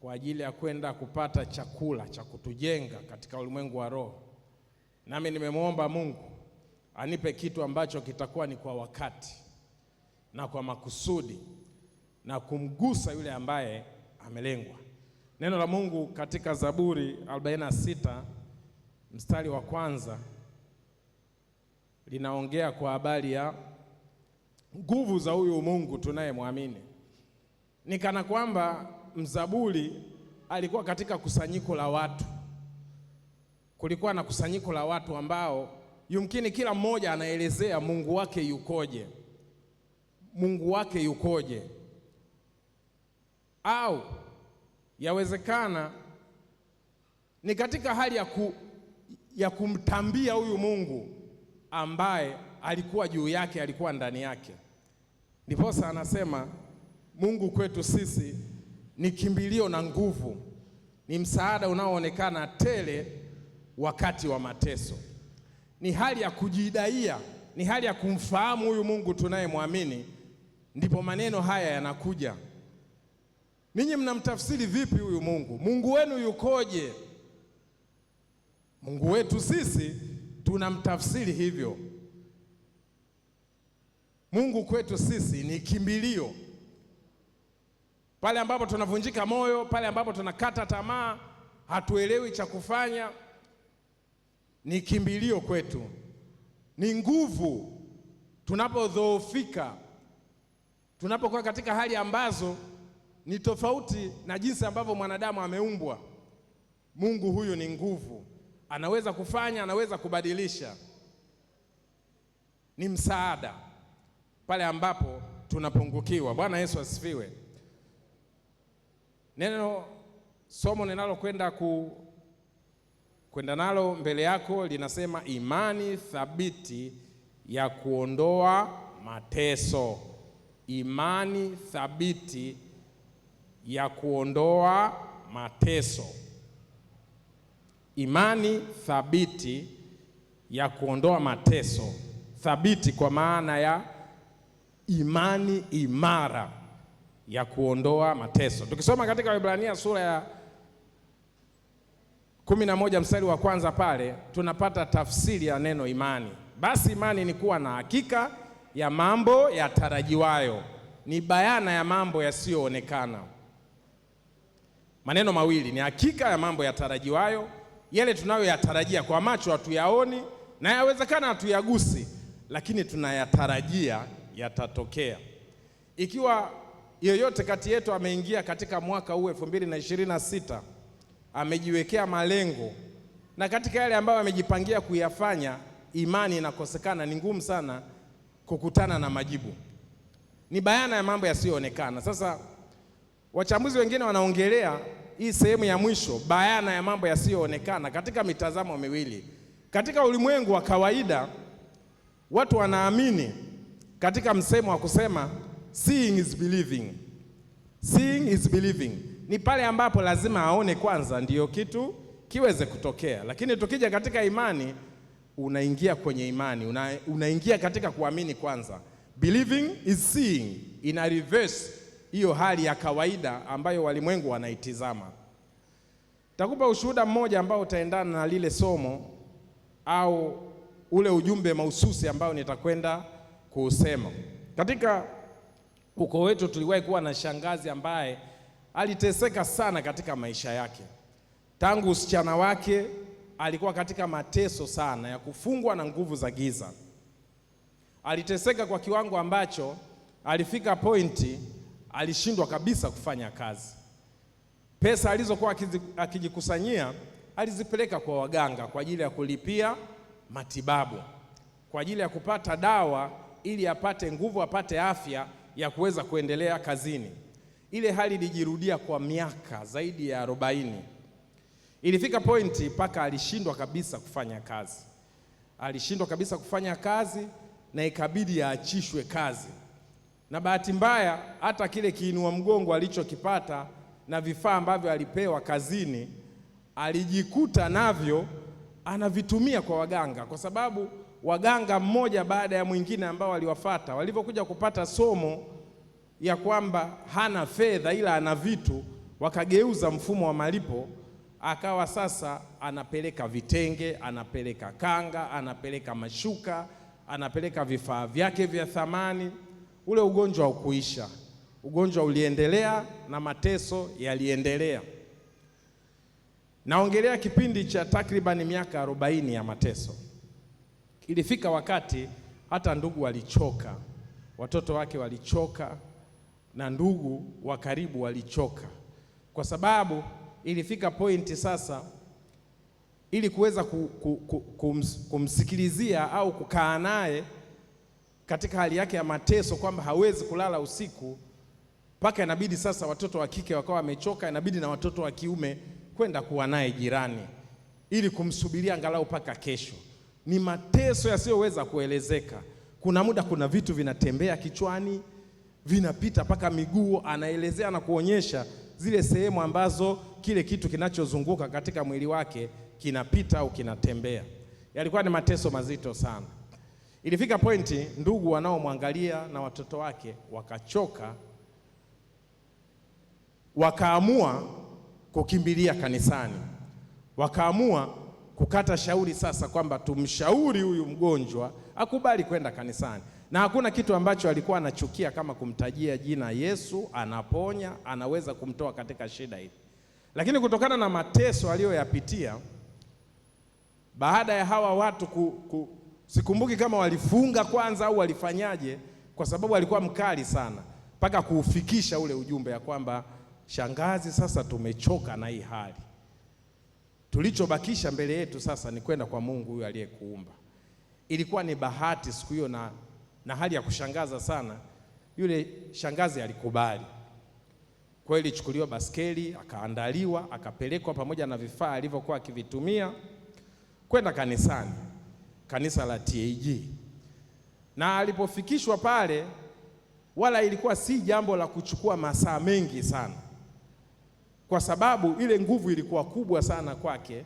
kwa ajili ya kwenda kupata chakula cha kutujenga katika ulimwengu wa roho. Nami nimemwomba Mungu anipe kitu ambacho kitakuwa ni kwa wakati na kwa makusudi na kumgusa yule ambaye amelengwa. Neno la Mungu katika Zaburi 46 mstari wa kwanza linaongea kwa habari ya nguvu za huyu Mungu tunayemwamini. Ni kana kwamba mzaburi alikuwa katika kusanyiko la watu. Kulikuwa na kusanyiko la watu ambao yumkini kila mmoja anaelezea Mungu wake yukoje. Mungu wake yukoje? Au yawezekana ni katika hali ya kumtambia huyu Mungu ambaye alikuwa juu yake, alikuwa ndani yake. Ndiposa anasema Mungu kwetu sisi ni kimbilio na nguvu, ni msaada unaoonekana tele wakati wa mateso. Ni hali ya kujidaia, ni hali ya kumfahamu huyu Mungu tunayemwamini. Ndipo maneno haya yanakuja. Ninyi mnamtafsiri vipi huyu Mungu? Mungu wenu yukoje? Mungu wetu sisi tunamtafsiri hivyo. Mungu kwetu sisi ni kimbilio. Pale ambapo tunavunjika moyo, pale ambapo tunakata tamaa, hatuelewi cha kufanya, ni kimbilio kwetu. Ni nguvu tunapodhoofika, tunapokuwa katika hali ambazo ni tofauti na jinsi ambavyo mwanadamu ameumbwa. Mungu huyu ni nguvu, anaweza kufanya, anaweza kubadilisha. Ni msaada pale ambapo tunapungukiwa. Bwana Yesu asifiwe. Somo ninalokwenda kwenda nalo mbele yako linasema imani thabiti ya kuondoa mateso. Imani thabiti ya kuondoa mateso. Imani thabiti ya kuondoa mateso. Thabiti kwa maana ya imani imara ya kuondoa mateso. Tukisoma katika Waebrania sura ya 11 mstari wa kwanza pale tunapata tafsiri ya neno imani. Basi imani ni kuwa na hakika ya mambo yatarajiwayo, ni bayana ya mambo yasiyoonekana. Maneno mawili, ni hakika ya mambo yatarajiwayo, yale tunayoyatarajia kwa macho hatuyaoni na yawezekana hatuyagusi, lakini tunayatarajia yatatokea. Ikiwa yeyote kati yetu ameingia katika mwaka huu 2026 amejiwekea malengo, na katika yale ambayo amejipangia kuyafanya imani inakosekana, ni ngumu sana kukutana na majibu. Ni bayana ya mambo yasiyoonekana. Sasa wachambuzi wengine wanaongelea hii sehemu ya mwisho, bayana ya mambo yasiyoonekana, katika mitazamo miwili. Katika ulimwengu wa kawaida watu wanaamini katika msemo wa kusema seeing is believing. Seeing is believing. Ni pale ambapo lazima aone kwanza ndiyo kitu kiweze kutokea. Lakini tukija katika imani, unaingia kwenye imani, unaingia katika kuamini kwanza. Believing is seeing. Ina reverse hiyo hali ya kawaida ambayo walimwengu wanaitizama. Takupa ushuhuda mmoja ambao utaendana na lile somo au ule ujumbe mahususi ambao nitakwenda kuusema. Katika ukoo wetu tuliwahi kuwa na shangazi ambaye aliteseka sana katika maisha yake. Tangu usichana wake alikuwa katika mateso sana ya kufungwa na nguvu za giza. Aliteseka kwa kiwango ambacho alifika pointi alishindwa kabisa kufanya kazi. Pesa alizokuwa akijikusanyia alizipeleka kwa waganga kwa ajili ya kulipia matibabu, kwa ajili ya kupata dawa ili apate nguvu, apate afya ya kuweza kuendelea kazini. Ile hali ilijirudia kwa miaka zaidi ya 40. Ilifika pointi mpaka alishindwa kabisa kufanya kazi. Alishindwa kabisa kufanya kazi na ikabidi aachishwe kazi. Na bahati mbaya hata kile kiinua mgongo alichokipata na vifaa ambavyo alipewa kazini alijikuta navyo anavitumia kwa waganga, kwa sababu waganga mmoja baada ya mwingine ambao waliwafuata walivyokuja kupata somo ya kwamba hana fedha ila ana vitu, wakageuza mfumo wa malipo, akawa sasa anapeleka vitenge, anapeleka kanga, anapeleka mashuka, anapeleka vifaa vyake vya thamani. Ule ugonjwa haukuisha, ugonjwa uliendelea na mateso yaliendelea. Naongelea kipindi cha takriban miaka 40 ya mateso. Ilifika wakati hata ndugu walichoka, watoto wake walichoka, na ndugu wa karibu walichoka, kwa sababu ilifika pointi sasa, ili kuweza kumsikilizia au kukaa naye katika hali yake ya mateso, kwamba hawezi kulala usiku, mpaka inabidi sasa watoto wa kike wakawa wamechoka, inabidi na watoto wa kiume kwenda kuwa naye jirani ili kumsubiria angalau mpaka kesho. Ni mateso yasiyoweza kuelezeka. Kuna muda kuna vitu vinatembea kichwani, vinapita mpaka miguu, anaelezea na kuonyesha zile sehemu ambazo kile kitu kinachozunguka katika mwili wake kinapita au kinatembea. Yalikuwa ni mateso mazito sana. Ilifika pointi ndugu wanaomwangalia na watoto wake wakachoka, wakaamua kukimbilia kanisani. Wakaamua kukata shauri sasa kwamba tumshauri huyu mgonjwa akubali kwenda kanisani. Na hakuna kitu ambacho alikuwa anachukia kama kumtajia jina Yesu, anaponya, anaweza kumtoa katika shida hii. Lakini kutokana na mateso aliyoyapitia, baada ya hawa watu sikumbuki kama walifunga kwanza au walifanyaje, kwa sababu alikuwa mkali sana, mpaka kuufikisha ule ujumbe ya kwamba shangazi, sasa tumechoka na hii hali, tulichobakisha mbele yetu sasa ni kwenda kwa Mungu huyu aliyekuumba. Ilikuwa ni bahati siku hiyo, na hali ya kushangaza sana, yule shangazi alikubali. Kwa hiyo ilichukuliwa baskeli, akaandaliwa, akapelekwa pamoja na vifaa alivyokuwa akivitumia kwenda kanisani, kanisa la TAG. Na alipofikishwa pale, wala ilikuwa si jambo la kuchukua masaa mengi sana, kwa sababu ile nguvu ilikuwa kubwa sana kwake,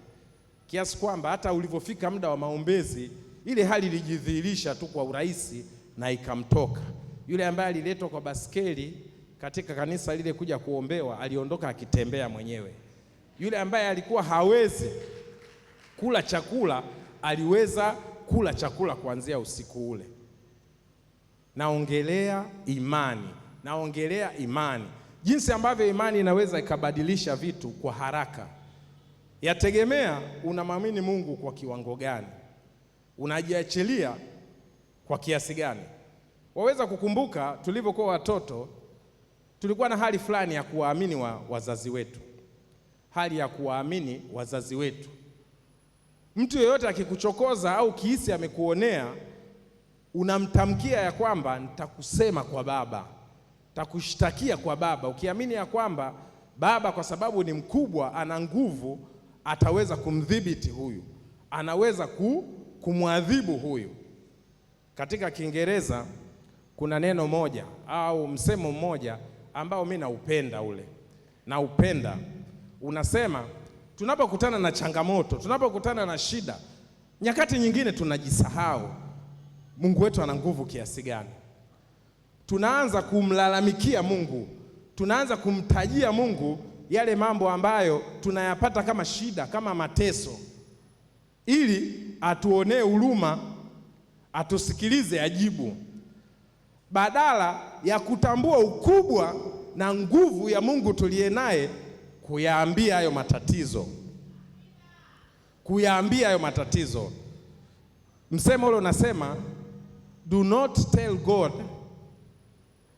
kiasi kwamba hata ulivyofika muda wa maombezi, ile hali ilijidhihirisha tu kwa urahisi na ikamtoka. Yule ambaye aliletwa kwa baskeli katika kanisa lile kuja kuombewa, aliondoka akitembea mwenyewe. Yule ambaye alikuwa hawezi kula chakula, aliweza kula chakula kuanzia usiku ule. Naongelea imani, jinsi ambavyo imani inaweza ikabadilisha vitu kwa haraka. Yategemea unamwamini Mungu kwa kiwango gani, unajiachilia kwa kiasi gani. Waweza kukumbuka tulivyokuwa watoto, tulikuwa na hali fulani ya kuwaamini wazazi wetu, hali ya kuwaamini wazazi wetu. Mtu yeyote akikuchokoza au kihisi amekuonea, unamtamkia ya kwamba nitakusema kwa baba, nitakushtakia kwa baba, ukiamini ya kwamba baba kwa sababu ni mkubwa, ana nguvu, ataweza kumdhibiti huyu, anaweza kumwadhibu huyu. Katika Kiingereza kuna neno moja au msemo mmoja ambao mimi naupenda. Unasema tunapokutana na changamoto, tunapokutana na shida, nyakati nyingine tunajisahau Mungu wetu ana nguvu kiasi gani. Tunaanza kumlalamikia Mungu, tunaanza kumtajia Mungu yale mambo ambayo tunayapata kama shida, kama mateso, ili atuonee huruma, atusikilize, ajibu, badala ya kutambua ukubwa na nguvu ya Mungu tuliye naye, kuyaambia hayo matatizo. Msemo ule unasema, do not tell God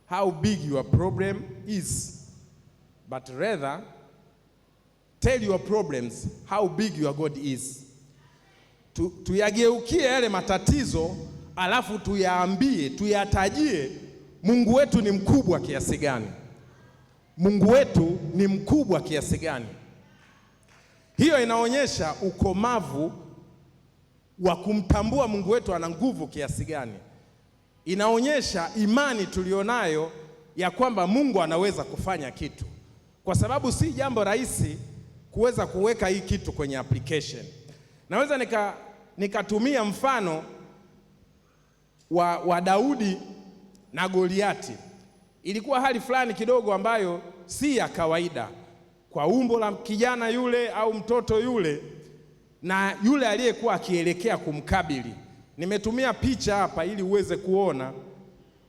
how big your problem is, but rather tell your problems how big your God is. Tuyageukie yale matatizo, alafu tuyatajie Mungu wetu ni mkubwa kiasi gani. Mungu wetu ni mkubwa kiasi gani. Hiyo inaonyesha ukomavu wa kumtambua Mungu wetu ana nguvu kiasi gani. Inaonyesha imani tulionayo ya kwamba Mungu anaweza kufanya kitu, kwa sababu si jambo rahisi kuweza kuweka hii kitu kwenye application. Naweza nikatumia mfano wa Daudi na Goliati. Ilikuwa hali fulani kidogo ambayo si ya kawaida. kwa umbo la kijana yule au mtoto yule na yule aliyekuwa akielekea kumkabili. Nimetumia picha hapa ili uweze kuona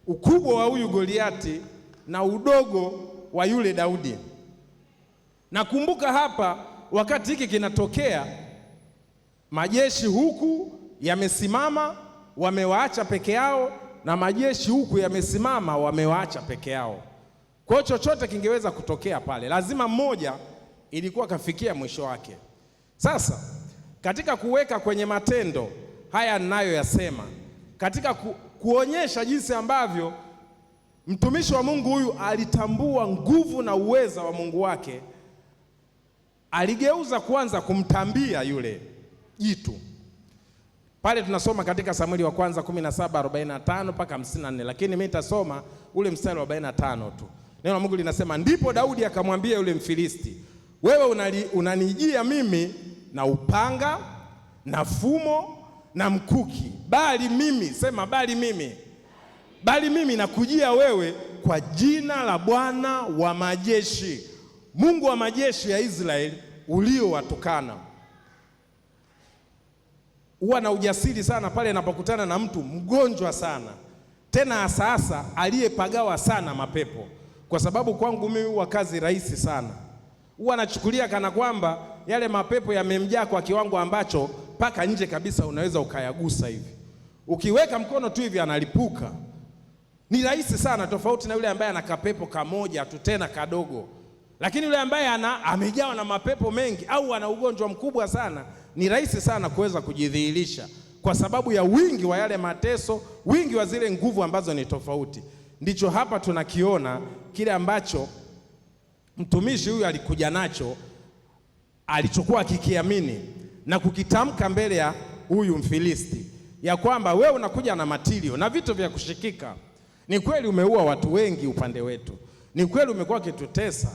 ukubwa wa huyu Goliati na udogo wa yule Daudi. Nakumbuka hapa wakati hiki kinatokea, majeshi huku yamesimama wamewaacha peke yao, na majeshi huku yamesimama wamewaacha peke yao. Kwa hiyo chochote kingeweza kutokea pale, lazima mmoja ilikuwa kafikia mwisho wake. Sasa katika kuweka kwenye matendo haya ninayoyasema, katika kuonyesha jinsi ambavyo mtumishi wa Mungu huyu alitambua nguvu na uweza wa Mungu wake, aligeuza kwanza kumtambia yule jitu. Pale tunasoma katika Samueli wa kwanza 17:45 mpaka 54, lakini mimi nitasoma ule mstari wa 45 tu. Neno la Mungu linasema, ndipo Daudi akamwambia yule Mfilisti, wewe unanijia mimi na upanga na fumo na mkuki, bali mimi, sema bali mimi nakujia wewe kwa jina la Bwana wa majeshi, Mungu wa majeshi ya Israeli uliowatukana. Huwa na ujasiri sana pale anapokutana na mtu mgonjwa sana, tena hasa aliyepagawa sana mapepo, kwa sababu kwangu mimi huwa kazi rahisi sana. Huwa nachukulia kana kwamba yale mapepo yamemjaa kwa kiwango ambacho mpaka nje kabisa unaweza ukayagusa hivi, ukiweka mkono tu hivi analipuka. Ni rahisi sana, tofauti na yule ambaye ana kapepo kamoja tu tena kadogo. Lakini yule ambaye amejawa na mapepo mengi au ana ugonjwa mkubwa sana, ni rahisi sana kuweza kujidhihirisha kwa sababu ya wingi wa yale mateso, wingi wa zile nguvu ambazo ni tofauti. Ndicho hapa tunakiona kile ambacho mtumishi huyu alikuja nacho, alichokuwa akikiamini na kukitamka mbele ya huyu Mfilisti, ya kwamba wewe unakuja na matilio na vitu vya kushikika. Ni kweli umeua watu wengi upande wetu, ni kweli umekuwa ukitutesa,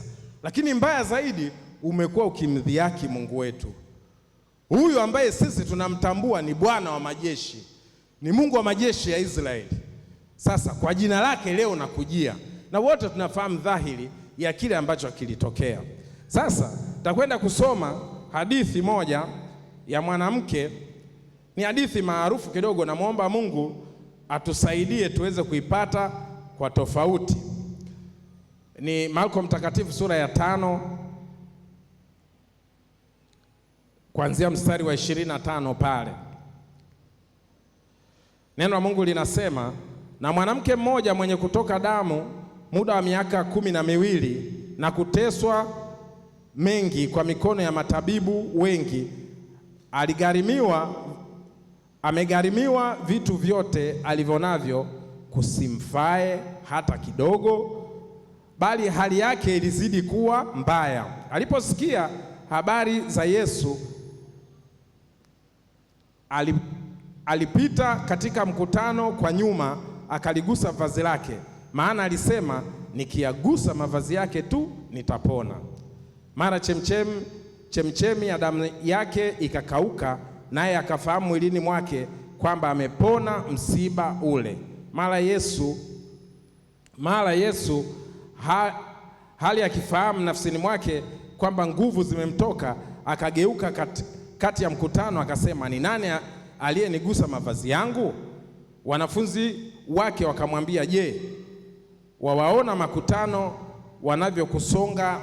lakini mbaya zaidi umekuwa ukimdhihaki Mungu wetu, huyu ambaye sisi tunamtambua ni Bwana wa majeshi, ni Mungu wa majeshi ya Israeli. Sasa kwa jina lake leo nakujia, na wote tunafahamu dhahiri ya kile ambacho kilitokea. Sasa takwenda kusoma hadithi moja ya mwanamke. Ni hadithi maarufu kidogo, na muomba Mungu atusaidie tuweze kuipata kwa tofauti. Ni Marko Mtakatifu sura ya 5 kuanzia mstari wa 25 pale. Neno la Mungu linasema, na mwanamke mmoja mwenye kutoka damu muda wa miaka 12 na kuteswa mengi kwa mikono ya matabibu wengi, amegharimiwa vitu vyote alivyonavyo, kusimfae hata kidogo, bali hali yake ilizidi kuwa mbaya. Aliposikia habari za Yesu, alipita katika mkutano kwa nyuma, akaligusa vazi lake, maana alisema, nikiyagusa mavazi yake tu nitapona. Mara chemchemi ya damu yake ikakauka, naye akafahamu mwilini mwake kwamba amepona msiba ule. Mara Yesu hali akifahamu nafsini mwake kwamba nguvu zimemtoka, akageuka kati ya mkutano akasema, ni nani aliyenigusa mavazi yangu? Wanafunzi wake je, wawaona makutano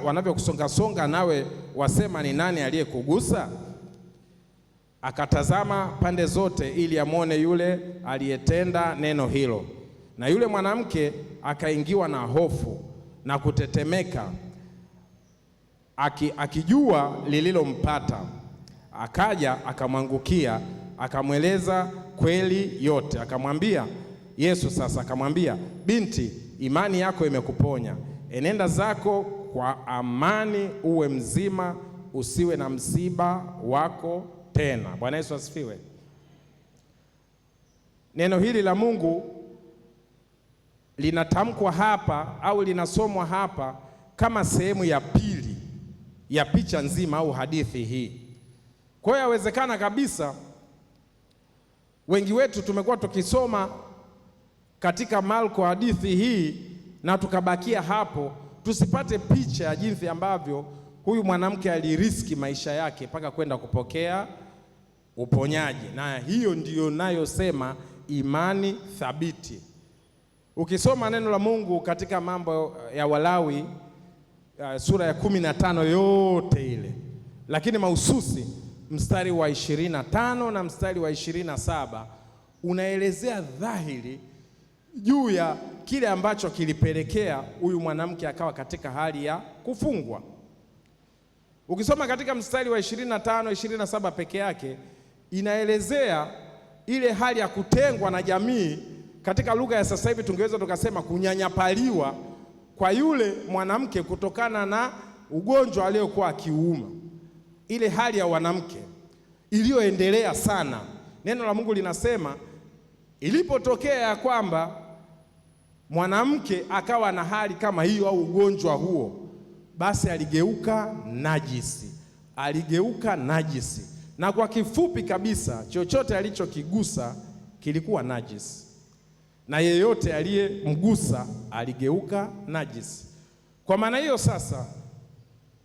wanavyokusonga nawe wasema ni nani aliyekugusa? Akatazama pande zote ili amwone yule aliyetenda neno hilo. Na yule mwanamke akaingiwa na hofu na kutetemeka, akijua lililompata. Akaja akamwangukia, akamweleza kweli yote. Akamwambia Yesu sasa akamwambia, binti, imani yako imekuponya, enenda zako kwa amani, uwe mzima, usiwe na msiba wako tena. Bwana Yesu asifiwe. Neno hili la Mungu linatamkwa hapa au linasomwa hapa kama sehemu ya pili ya picha nzima au hadithi hii. Kwa hiyo yawezekana kabisa wengi wetu tumekuwa tukisoma katika Marko hadithi hii na tukabakia hapo, tusipate picha ya jinsi ambavyo huyu mwanamke aliriski maisha yake mpaka kwenda kupokea uponyaji, na hiyo ndiyo nayosema imani thabiti. Ukisoma neno la Mungu katika Mambo ya Walawi sura ya 15 yote ile, lakini mahususi mstari wa 25 na mstari wa 27 unaelezea dhahiri juu ya kile ambacho kilipelekea huyu mwanamke akawa katika hali ya kufungwa. Ukisoma katika mstari wa 25, 27 peke yake inaelezea ile hali ya kutengwa na jamii. Katika lugha ya sasa hivi tungeweza tukasema kunyanyapaliwa kwa yule mwanamke kutokana na ugonjwa aliyokuwa akiuma. Ile hali ya wanamke iliyoendelea sana. Neno la Mungu linasema ilipotokea ya kwamba mwanamke akawa na hali kama hiyo au ugonjwa huo, basi aligeuka najisi. Aligeuka najisi. Na kwa kifupi kabisa, chochote alichokigusa kilikuwa najisi, na yeyote aliyemgusa aligeuka najisi. Kwa maana hiyo sasa,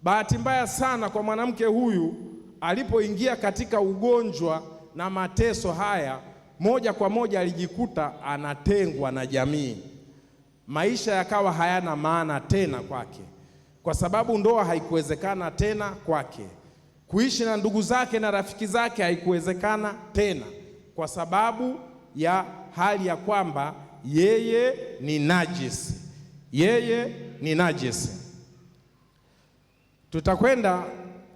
bahati mbaya sana kwa mwanamke huyu, alipoingia katika ugonjwa na mateso haya, moja kwa moja alijikuta anatengwa na jamii. Maisha yakawa hayana maana tena kwake, kwa sababu ndoa haikuwezekana tena kwake. Kuishi na ndugu zake na rafiki zake haikuwezekana tena, kwa sababu ya hali ya kwamba yeye ni najisi. Yeye ni najisi. Tutakwenda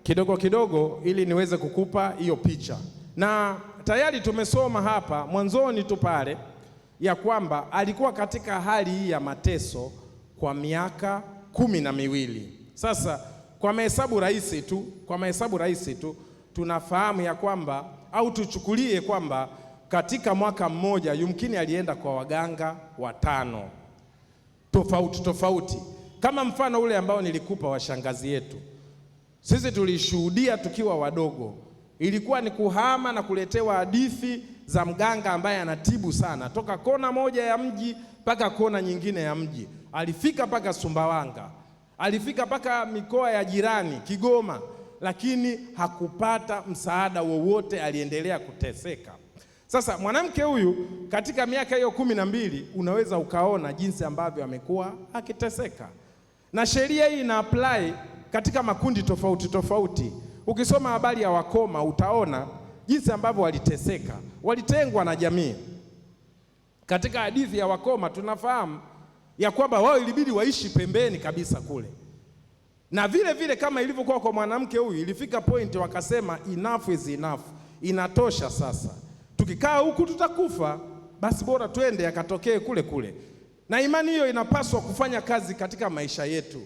kidogo kidogo ili niweze kukupa hiyo picha, na tayari tumesoma hapa mwanzoni tu pale ya kwamba alikuwa katika hali hii ya mateso kwa miaka 12. Sasa kwa mahesabu rahisi tu tunafahamu ya kwamba, au tuchukulie kwamba katika mwaka mmoja yumkini alienda kwa waganga 5 tofauti, kama mfano ule ambao nilikupa wa shangazi yetu. Sisi tulishuhudia tukiwa wadogo, ilikuwa ni kuhama na kuletewa hadithi za mganga ambaye anatibu sana, toka kona moja ya mji mpaka kona nyingine ya mji. Alifika mpaka Sumbawanga, alifika mpaka mikoa ya jirani Kigoma, lakini hakupata msaada wowote, aliendelea kuteseka. Sasa mwanamke huyu katika miaka hiyo 12 unaweza ukaona jinsi ambavyo amekuwa akiteseka, na sheria hii ina apply katika makundi tofauti. Ukisoma habari ya wakoma utaona jinsi ambavyo waliteseka, walitengwa na jamii. Katika hadithi ya wakoma tunafahamu ya kwamba wao ilibidi waishi pembeni kabisa kule, na vile vile kama ilivyokuwa kwa mwanamke huyu, ilifika point wakasema enough is enough, inatosha sasa, tukikaa huku tutakufa, basi bora twende yakatokee kule. Na imani hiyo inapaswa kufanya kazi katika maisha yetu.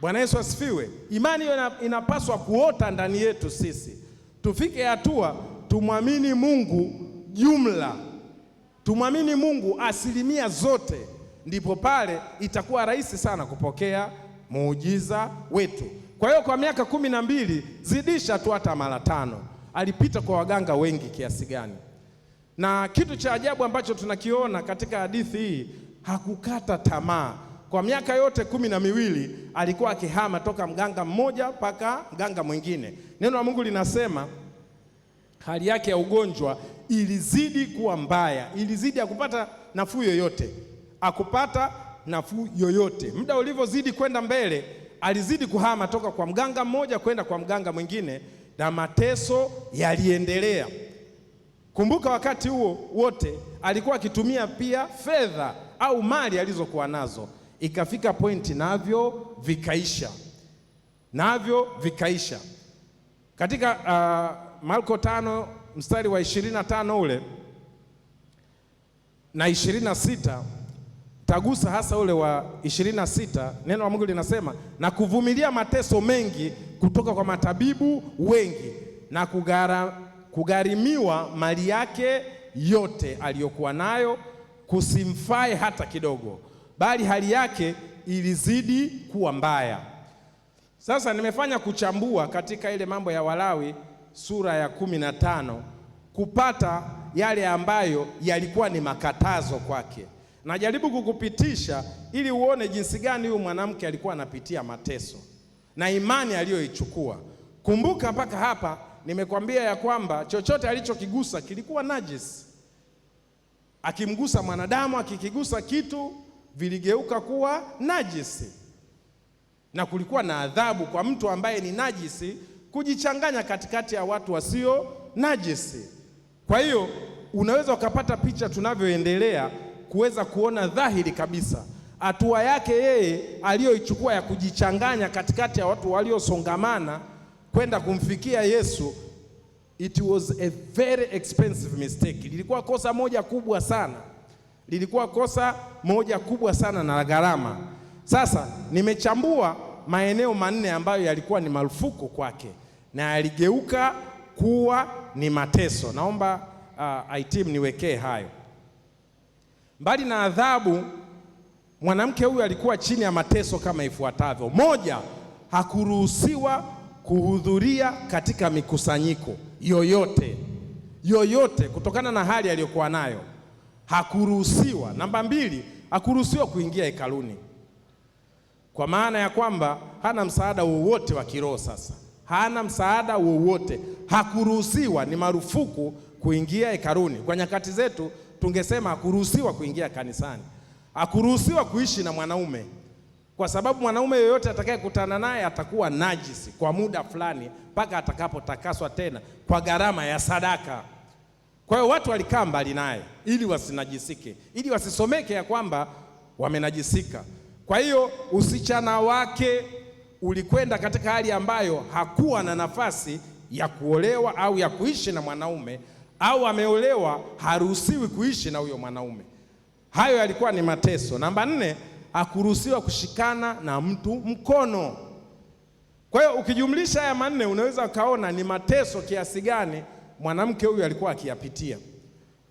Bwana Yesu asifiwe. Imani hiyo inapaswa kuota ndani yetu sisi, tufike hatua tumwamini Mungu jumla, tumwamini Mungu asilimia zote, ndipo pale itakuwa rahisi sana kupokea muujiza wetu. Kwa hiyo kwa miaka 12 zidisha tu hata mara 5, alipita kwa waganga wengi kiasi gani. Na kitu cha ajabu ambacho tunakiona katika hadithi hii, hakukata tamaa. Kwa miaka yote 12 alikuwa akihama toka mganga mmoja mpaka mganga mwingine. Neno la Mungu linasema hali yake ya ugonjwa ilizidi kuwa mbaya, ilizidi akupata nafuu yoyote, akupata nafuu yoyote. Muda ulivyozidi kwenda mbele, alizidi kuhama toka kwa mganga mmoja kwenda kwa mganga mwingine, na mateso yaliendelea. Kumbuka wakati huo wote alikuwa akitumia pia fedha au mali alizokuwa nazo. Ikafika pointi navyo vikaisha. Katika Marko 5 mstari wa 25 ule na 26, tagusa hasa ule wa 26. Neno la Mungu linasema, na kuvumilia mateso mengi kutoka kwa matabibu wengi, na kugharimiwa mali yake yote aliyokuwa nayo, kusimfae hata kidogo, bali hali yake ilizidi kuwa mbaya. Sasa nimefanya kuchambua katika ile Mambo ya Walawi sura ya 15 kupata yale ambayo yalikuwa ni makatazo kwake. Najaribu kukupitisha ili uone jinsi gani huyu mwanamke alikuwa anapitia mateso, na imani aliyoichukua. Kumbuka mpaka hapa nimekwambia ya kwamba chochote alichokigusa kilikuwa najisi. Akimgusa mwanadamu, akikigusa kitu, viligeuka kuwa najisi, na kulikuwa na adhabu kwa mtu ambaye ni najisi kujichanganya katikati ya watu wasio najisi. Kwa hiyo unaweza ukapata picha tunavyoendelea kuweza kuona dhahiri kabisa hatua yake yeye aliyoichukua ya kujichanganya katikati ya watu waliosongamana kwenda kumfikia Yesu. It was a very expensive mistake. Lilikuwa kosa moja kubwa sana, lilikuwa kosa moja kubwa sana na la gharama. Sasa nimechambua maeneo manne ambayo yalikuwa ni marufuku kwake na yaligeuka kuwa ni mateso. Naomba item niwekee hayo. Mbali na adhabu, mwanamke huyu alikuwa chini ya mateso kama ifuatavyo. Moja, hakuruhusiwa kuhudhuria katika mikusanyiko yoyote kutokana na hali aliyokuwa nayo. Hakuruhusiwa. Namba mbili, hakuruhusiwa kuingia hekaluni, kwa maana ya kwamba hana msaada wowote wa kiroho. Sasa hana msaada wowote, hakuruhusiwa, ni marufuku kuingia hekaluni. Kwa nyakati zetu tungesema hakuruhusiwa kuingia kanisani. Hakuruhusiwa kuishi na mwanaume, kwa sababu mwanaume yoyote atakayekutana naye atakuwa najisi kwa muda fulani mpaka atakapotakaswa tena kwa gharama ya sadaka. Kwa hiyo watu walikaa mbali naye ili wasinajisike, ili wasisomeke ya kwamba wamenajisika. Kwa hiyo usichana wake ulikwenda katika hali ambayo hakuwa na nafasi ya kuolewa au ya kuishi na mwanaume, au ameolewa haruhusiwi kuishi na huyo mwanaume. Hayo yalikuwa ni mateso. Namba nne, hakuruhusiwa kushikana na mtu mkono. Kwa hiyo ukijumlisha haya manne unaweza ukaona ni mateso kiasi gani mwanamke huyu alikuwa akiyapitia.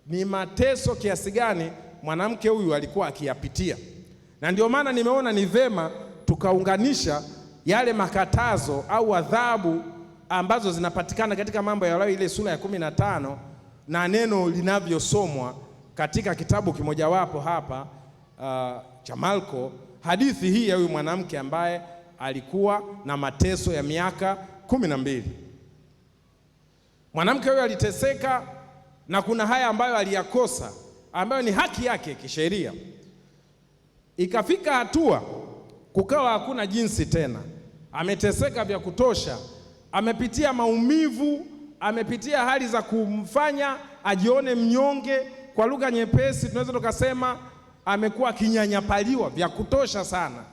Ni mateso kiasi gani mwanamke huyu alikuwa akiyapitia. Na ndio maana nimeona ni vema tukaunganisha yale makatazo au adhabu ambazo zinapatikana katika Mambo ya Walawi ile sura ya 15 na neno linavyosomwa katika kitabu kimojawapo hapa cha Marko, hadithi hii ya huyu mwanamke ambaye alikuwa na mateso ya miaka 12. Mwanamke huyu aliteseka, na kuna haya ambayo aliyakosa ambayo ni haki yake kisheria. Ikafika hatua kukawa hakuna jinsi tena, ameteseka vya kutosha, amepitia maumivu, amepitia hali za kumfanya ajione mnyonge. Kwa lugha nyepesi tunaweza tukasema amekuwa akinyanyapaliwa vya kutosha sana.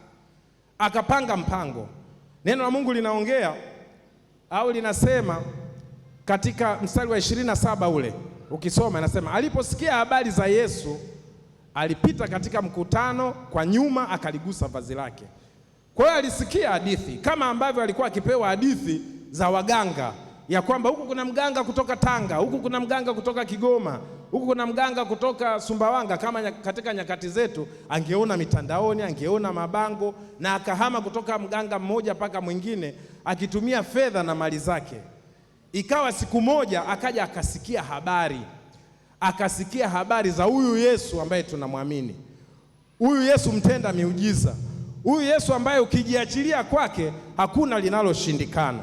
Akapanga mpango. Neno la Mungu linaongea au linasema katika mstari wa 27 ule ukisoma, inasema aliposikia habari za Yesu alipita katika mkutano kwa nyuma, akaligusa vazi lake. Kwa hiyo alisikia hadithi kama ambavyo alikuwa akipewa hadithi za waganga, ya kwamba huku kuna mganga kutoka Tanga, huku kuna mganga kutoka Kigoma, huku kuna mganga kutoka Sumbawanga. Kama katika nyakati zetu angeona mitandaoni, angeona mabango, na akahama kutoka mganga mmoja mpaka mwingine akitumia fedha na mali zake. Ikawa siku moja akaja akasikia habari za huyu Yesu ambaye tunamwamini, huyu Yesu mtenda miujiza, huyu Yesu ambaye ukijiachilia kwake hakuna linaloshindikana.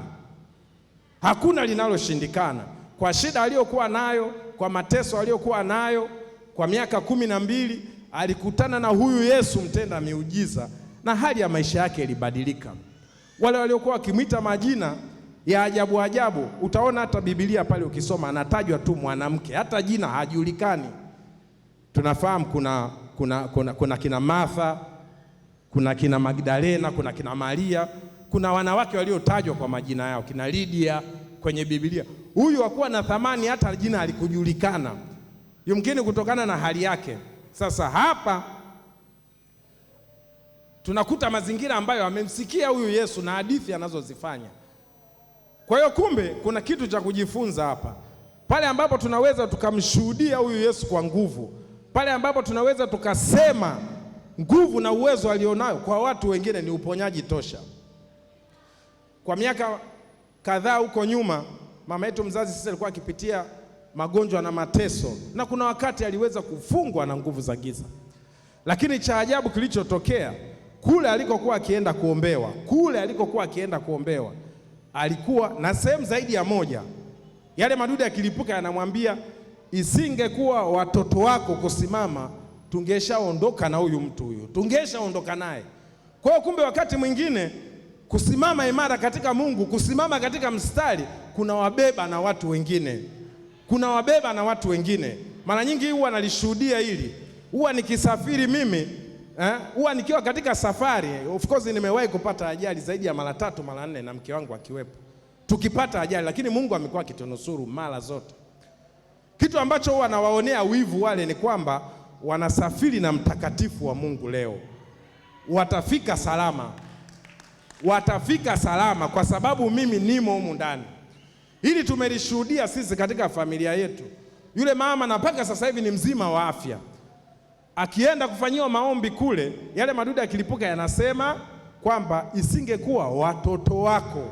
Hakuna linaloshindikana. Kwa shida aliyokuwa nayo, kwa mateso aliyokuwa nayo kwa miaka 12, alikutana na huyu Yesu mtenda miujiza, na hali ya maisha yake ilibadilika. Wale waliokuwa wakimwita majina ya ajabu ajabu, utaona hata Biblia pale ukisoma anatajwa tu mwanamke, hata jina hajulikani. Tunafahamu kuna kina Martha, kuna kina Magdalena, kuna kina Maria, kuna wanawake waliotajwa kwa majina yao, kina Lydia kwenye Biblia. Huyu hakuwa na thamani, hata jina halikujulikana, yumkini kutokana na hali yake. Sasa hapa tunakuta mazingira ambayo amemsikia huyu Yesu na hadithi anazozifanya. Kwa hiyo kumbe kuna kitu cha kujifunza hapa, pale ambapo tunaweza tukamshuhudia huyu Yesu kwa nguvu, pale ambapo tunaweza tukasema nguvu na uwezo alionayo kwa watu wengine ni uponyaji tosha. Kwa miaka kadhaa huko nyuma, mama yetu mzazi sisi alikuwa akipitia magonjwa na mateso, na kuna wakati aliweza kufungwa na nguvu za giza. Lakini cha ajabu kilichotokea, kule alikokuwa akienda kuombewa alikuwa na sehemu zaidi ya moja. Yale madudu yakilipuka yanamwambia, isingekuwa watoto wako kusimama, tungeshaondoka na huyu mtu huyu, tungeshaondoka naye. Kwa hiyo kumbe wakati mwingine kusimama imara katika Mungu, kusimama katika mstari, kuna wabeba na watu wengine. Mara nyingi huwa nalishuhudia hili, huwa nikisafiri mimi huwa nikiwa katika safari, of course nimewahi kupata ajali zaidi ya mara 3 mara 4 na mke wangu akiwepo, tukipata ajali, lakini Mungu amekuwa akitunusuru mara zote. Kitu ambacho huwa nawaonea wivu wale ni kwamba wanasafiri na mtakatifu wa Mungu leo. Watafika salama kwa sababu mimi nimo humu ndani. Hili tumelishuhudia sisi katika familia yetu. Yule mama na mpaka sasa hivi ni mzima wa afya. Akienda kufanyiwa maombi kule, yale madudu yakilipuka yanasema kwamba isingekuwa watoto wako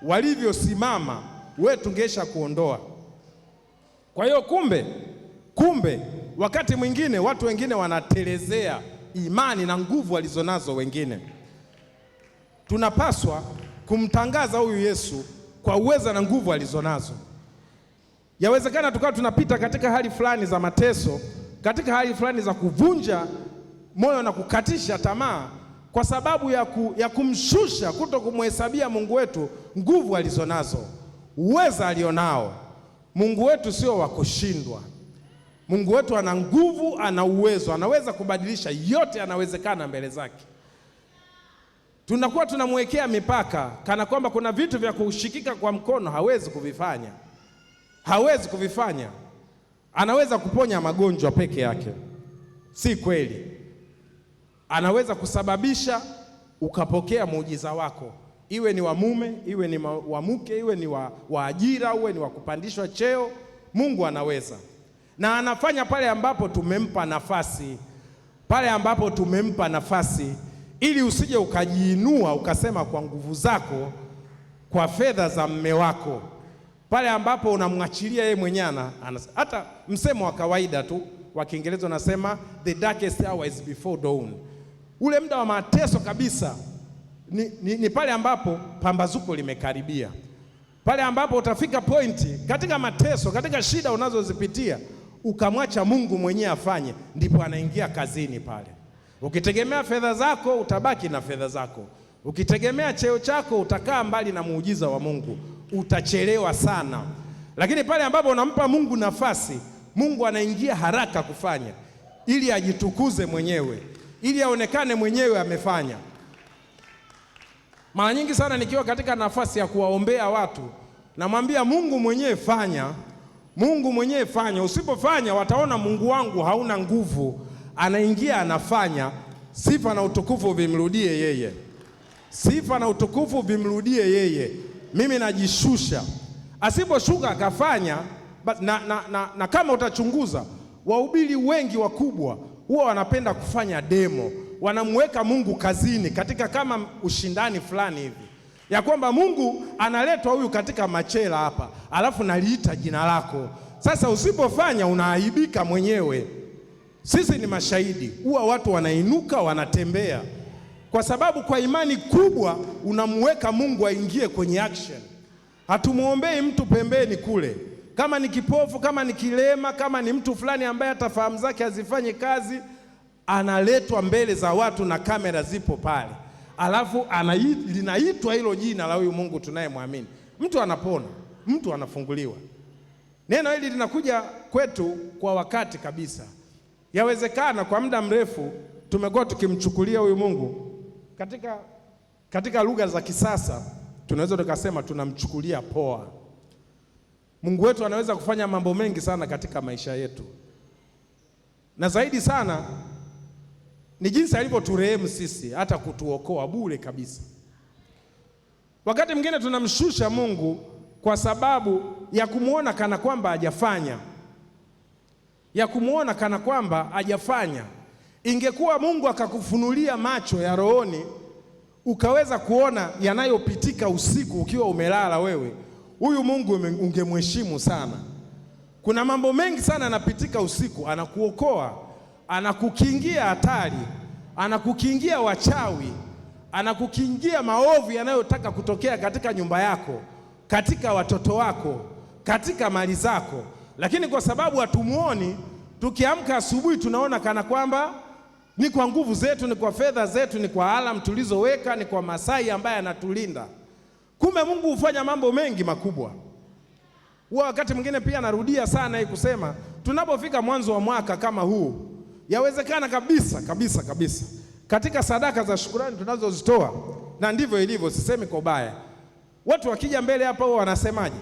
walivyosimama, wewe tungesha kuondoa. Kwa hiyo kumbe wakati mwingine watu wengine wanatelezea imani na nguvu walizonazo wengine. Tunapaswa kumtangaza huyu Yesu kwa uweza na nguvu alizonazo. Yawezekana tukawa tunapita katika hali fulani za mateso, katika hali fulani za kuvunja moyo na kukatisha tamaa, kwa sababu ya kumshusha, kuto kumhesabia Mungu wetu nguvu alizonazo, uweza alionao. Mungu wetu sio wa kushindwa. Mungu wetu ana nguvu, ana uwezo, anaweza kubadilisha yote, anawezekana mbele zake. Tunakuwa tunamwekea mipaka kana kwamba kuna vitu vya kushikika kwa mkono hawezi kuvifanya. Anaweza kuponya magonjwa peke yake, si kweli. Anaweza kusababisha ukapokea muujiza wako, iwe ni wa mume, iwe ni wa mke, iwe ni wa ajira, iwe ni wa kupandishwa cheo. Mungu anaweza, na anafanya pale ambapo tumempa nafasi, ili usije ukajiinua ukasema kwa nguvu zako, kwa fedha za mme wako. Pale ambapo unamwachilia yeye mwenyewe. Hata msemo wa kawaida tu wa Kiingereza unasema the darkest hour is before dawn. Ule muda wa mateso kabisa ni pale ambapo pambazuko limekaribia. Pale ambapo utafika pointi katika mateso, katika shida unazozipitia, ukamwacha Mungu mwenyewe afanye, ndipo anaingia kazini pale. Ukitegemea fedha zako utabaki na fedha zako. Ukitegemea cheo chako utakaa mbali na muujiza wa Mungu, utachelewa sana. Lakini pale ambapo unampa Mungu nafasi, Mungu anaingia haraka kufanya, ili ajitukuze mwenyewe, ili aonekane mwenyewe amefanya. Mara nyingi sana nikiwa katika nafasi ya kuwaombea watu, namwambia Mungu mwenyewe fanya, Mungu mwenyewe fanya. Usipofanya wataona Mungu wangu hauna nguvu. Anaingia anafanya. Sifa na utukufu vimrudie yeye, sifa na utukufu vimrudie yeye. Mimi najishusha. Asiposhuka akafanya na kama utachunguza, wahubiri wengi wakubwa huwa wanapenda kufanya demo, wanamweka Mungu kazini katika kama ushindani fulani hivi, ya kwamba Mungu analetwa huyu katika machela hapa, alafu naliita jina lako. Sasa usipofanya unaaibika mwenyewe. Sisi ni mashahidi, huwa watu wanainuka wanatembea, kwa sababu kwa imani kubwa unamweka Mungu aingie kwenye action. Hatumuombei mtu pembeni kule, kama ni kipofu, kama ni kilema, kama ni mtu fulani ambaye hata fahamu zake hazifanye kazi, analetwa mbele za watu na kamera zipo pale, alafu linaitwa hilo jina la huyu Mungu tunayemwamini. Mtu anapona, mtu anafunguliwa. Neno hili linakuja kwetu kwa wakati kabisa. Yawezekana kwa muda mrefu tumekuwa tukimchukulia huyu Mungu katika lugha za kisasa, tunaweza tukasema tunamchukulia poa. Mungu wetu anaweza kufanya mambo mengi sana katika maisha yetu, na zaidi sana ni jinsi alivyoturehemu sisi, hata kutuokoa bure kabisa. Wakati mwingine tunamshusha Mungu kwa sababu ya kumuona kana kwamba hajafanya, Ingekuwa Mungu akakufunulia macho ya rohoni, ukaweza kuona yanayopitika usiku ukiwa umelala wewe, huyu Mungu ungemheshimu sana. Kuna mambo mengi sana yanapitika usiku, anakuokoa, anakukingia hatari, anakukingia wachawi, anakukingia maovu yanayotaka kutokea katika nyumba yako, katika watoto wako, katika mali zako. Lakini kwa sababu hatumuoni, tukiamka asubuhi tunaona kana kwamba ni kwa nguvu zetu, ni kwa fedha zetu, ni kwa alam tulizoweka, ni kwa Masai ambaye anatulinda. Kumbe Mungu hufanya mambo mengi makubwa. Wakati mwingine pia narudia sana hii kusema, tunapofika mwanzo wa mwaka kama huu, yawezekana kabisa katika sadaka za shukrani tunazozitoa, na ndivyo ilivyo, sisemi kwa baya. Watu wakija mbele hapa wao wanasemaje?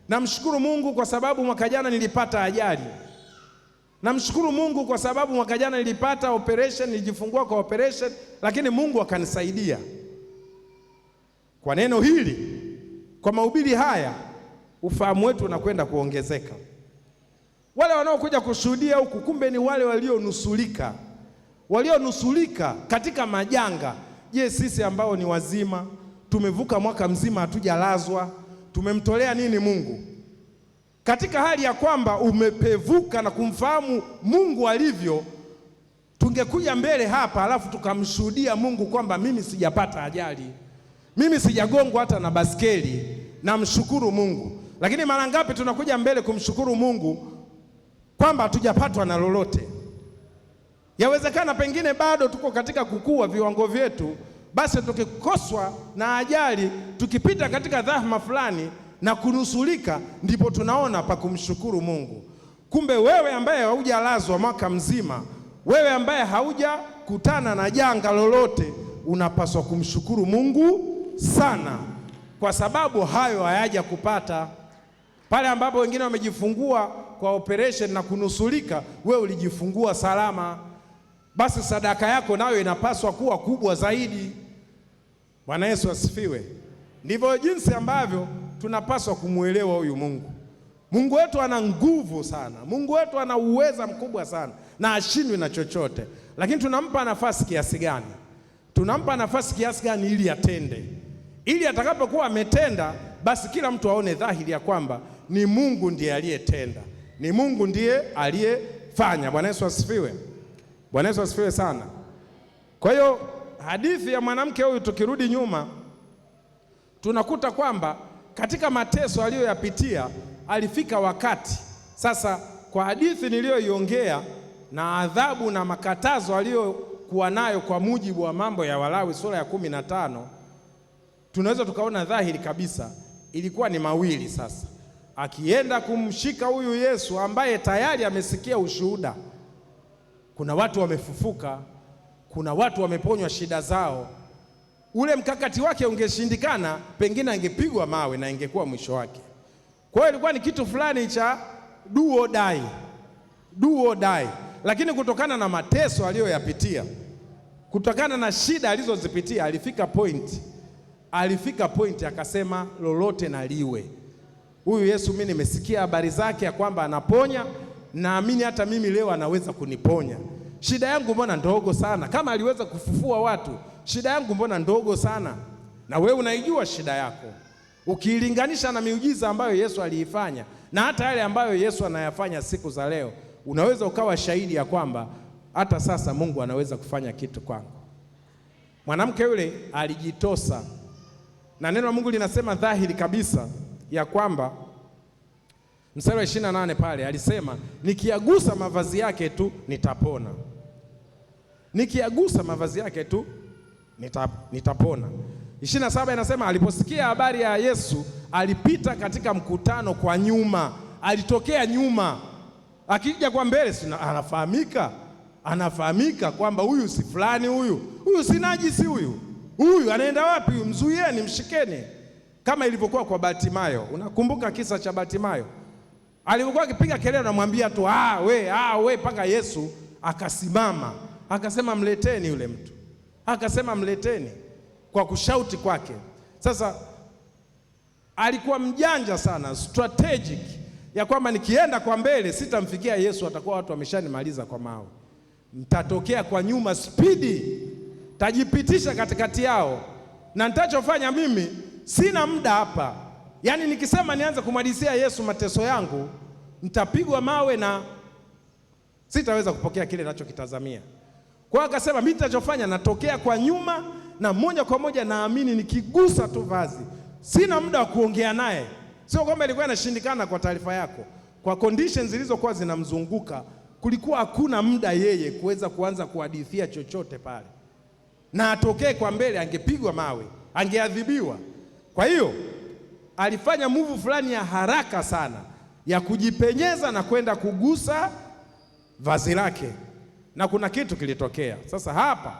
Namshukuru Mungu kwa sababu mwaka jana nilipata ajali. Namshukuru Mungu kwa sababu mwaka jana nilipata operation, nilijifungua kwa operation, lakini Mungu akanisaidia. Kwa neno hili, kwa mahubiri haya, ufahamu wetu unakwenda kuongezeka. Wale wanaokuja kushuhudia huku, kumbe ni wale walionusulika katika majanga. Je, sisi ambao ni wazima, tumevuka mwaka mzima hatujalazwa, tumemtolea nini Mungu? Katika hali ya kwamba umepevuka na kumfahamu Mungu alivyo, tungekuja mbele hapa alafu tukamshuhudia Mungu kwamba mimi sijapata ajali, mimi sijagongwa hata na baskeli, namshukuru Mungu. Lakini mara ngapi tunakuja mbele kumshukuru Mungu kwamba hatujapatwa na lolote? Yawezekana pengine bado tuko katika kukua viwango vyetu, basi tukikoswa na ajali, tukipita katika dhahma fulani na kunusulika, ndipo tunaona pa kumshukuru Mungu. Kumbe wewe ambaye haujalazwa mwaka mzima, wewe ambaye haujakutana na janga lolote, unapaswa kumshukuru Mungu sana, kwa sababu hayo hayaja kupata. Pale ambapo wengine wamejifungua kwa operation na kunusulika, wewe ulijifungua salama, basi sadaka yako nayo inapaswa kuwa kubwa zaidi. Bwana Yesu asifiwe. Ndivyo jinsi ambavyo tunapaswa kumuelewa huyu Mungu. Mungu wetu ana nguvu sana, Mungu wetu ana uweza mkubwa sana, na hashindwi na chochote. Lakini tunampa nafasi kiasi gani? Tunampa nafasi kiasi gani ili atende? Ili atakapokuwa ametenda, basi kila mtu aone dhahiri ya kwamba ni Mungu ndiye aliyetenda, ni Mungu ndiye aliyefanya. Bwana Yesu asifiwe. Bwana Yesu asifiwe sana. Kwa hiyo hadithi ya mwanamke huyu, tukirudi nyuma, tunakuta kwamba katika mateso aliyoyapitia alifika wakati sasa, kwa hadithi niliyoiongea na adhabu na makatazo aliyokuwa nayo kwa mujibu wa Mambo ya Walawi sura ya 15, tunaweza tukaona dhahiri kabisa ilikuwa ni mawili. Sasa akienda kumshika huyu Yesu ambaye tayari amesikia ushuhuda, kuna watu wamefufuka, kuna watu wameponywa shida zao, ule mkakati wake ungeshindikana, pengine angepigwa mawe na ingekuwa mwisho wake. Kwa hiyo ilikuwa ni kitu fulani cha do or die. Lakini kutokana na mateso aliyoyapitia, kutokana na shida alizozipitia, alifika point akasema lolote na liwe. Huyu Yesu mimi nimesikia habari zake ya kwamba anaponya, naamini hata mimi leo anaweza kuniponya. Shida yangu mbona ndogo sana? Kama aliweza kufufua watu, shida yangu mbona ndogo sana? Na wewe unaijua shida yako, ukiilinganisha na miujiza ambayo Yesu aliifanya na hata yale ambayo Yesu anayafanya siku za leo, unaweza ukawa shahidi ya kwamba hata sasa Mungu anaweza kufanya kitu kwangu. Mwanamke yule alijitosa, na neno la Mungu linasema dhahiri kabisa ya kwamba mstari wa 28 pale alisema, nikiagusa mavazi yake tu nitapona. Nikiagusa mavazi yake tu nitapona. 27 inasema aliposikia habari ya Yesu alipita katika mkutano kwa nyuma. Alitokea nyuma, akija kwa mbele anafahamika kwamba huyu si fulani, huyu si najisi, huyu anaenda wapi? Mzuieni, mshikeni. Kama ilivyokuwa kwa Bartimayo. Unakumbuka kisa cha Bartimayo? Alipokuwa akipiga kelele anamwambia tu we, mpaka Yesu akasimama akasema mleteni yule mtu, akasema mleteni, kwa kushauti kwake. Sasa alikuwa mjanja sana, strategic ya kwamba nikienda kwa mbele sitamfikia Yesu, atakuwa watu wameshanimaliza kwa mawe. Mtatokea kwa nyuma spidi, tajipitisha katikati yao, na nitachofanya mimi sina muda hapa. Yaani nikisema nianze kumwadisia Yesu mateso yangu, nitapigwa mawe na sitaweza kupokea kile ninachokitazamia. Kwa hiyo akasema mimi nitachofanya, natokea kwa nyuma na moja kwa moja naamini nikigusa tu vazi, sina muda wa kuongea naye. Sio kwamba ilikuwa inashindikana, kwa taarifa yako, kwa conditions zilizokuwa zinamzunguka kulikuwa hakuna muda yeye kuweza kuanza kuhadithia chochote pale, na atokee kwa mbele angepigwa mawe, angeadhibiwa. Kwa hiyo alifanya move fulani ya haraka sana ya kujipenyeza na kwenda kugusa vazi lake, na kuna kitu kilitokea. Sasa hapa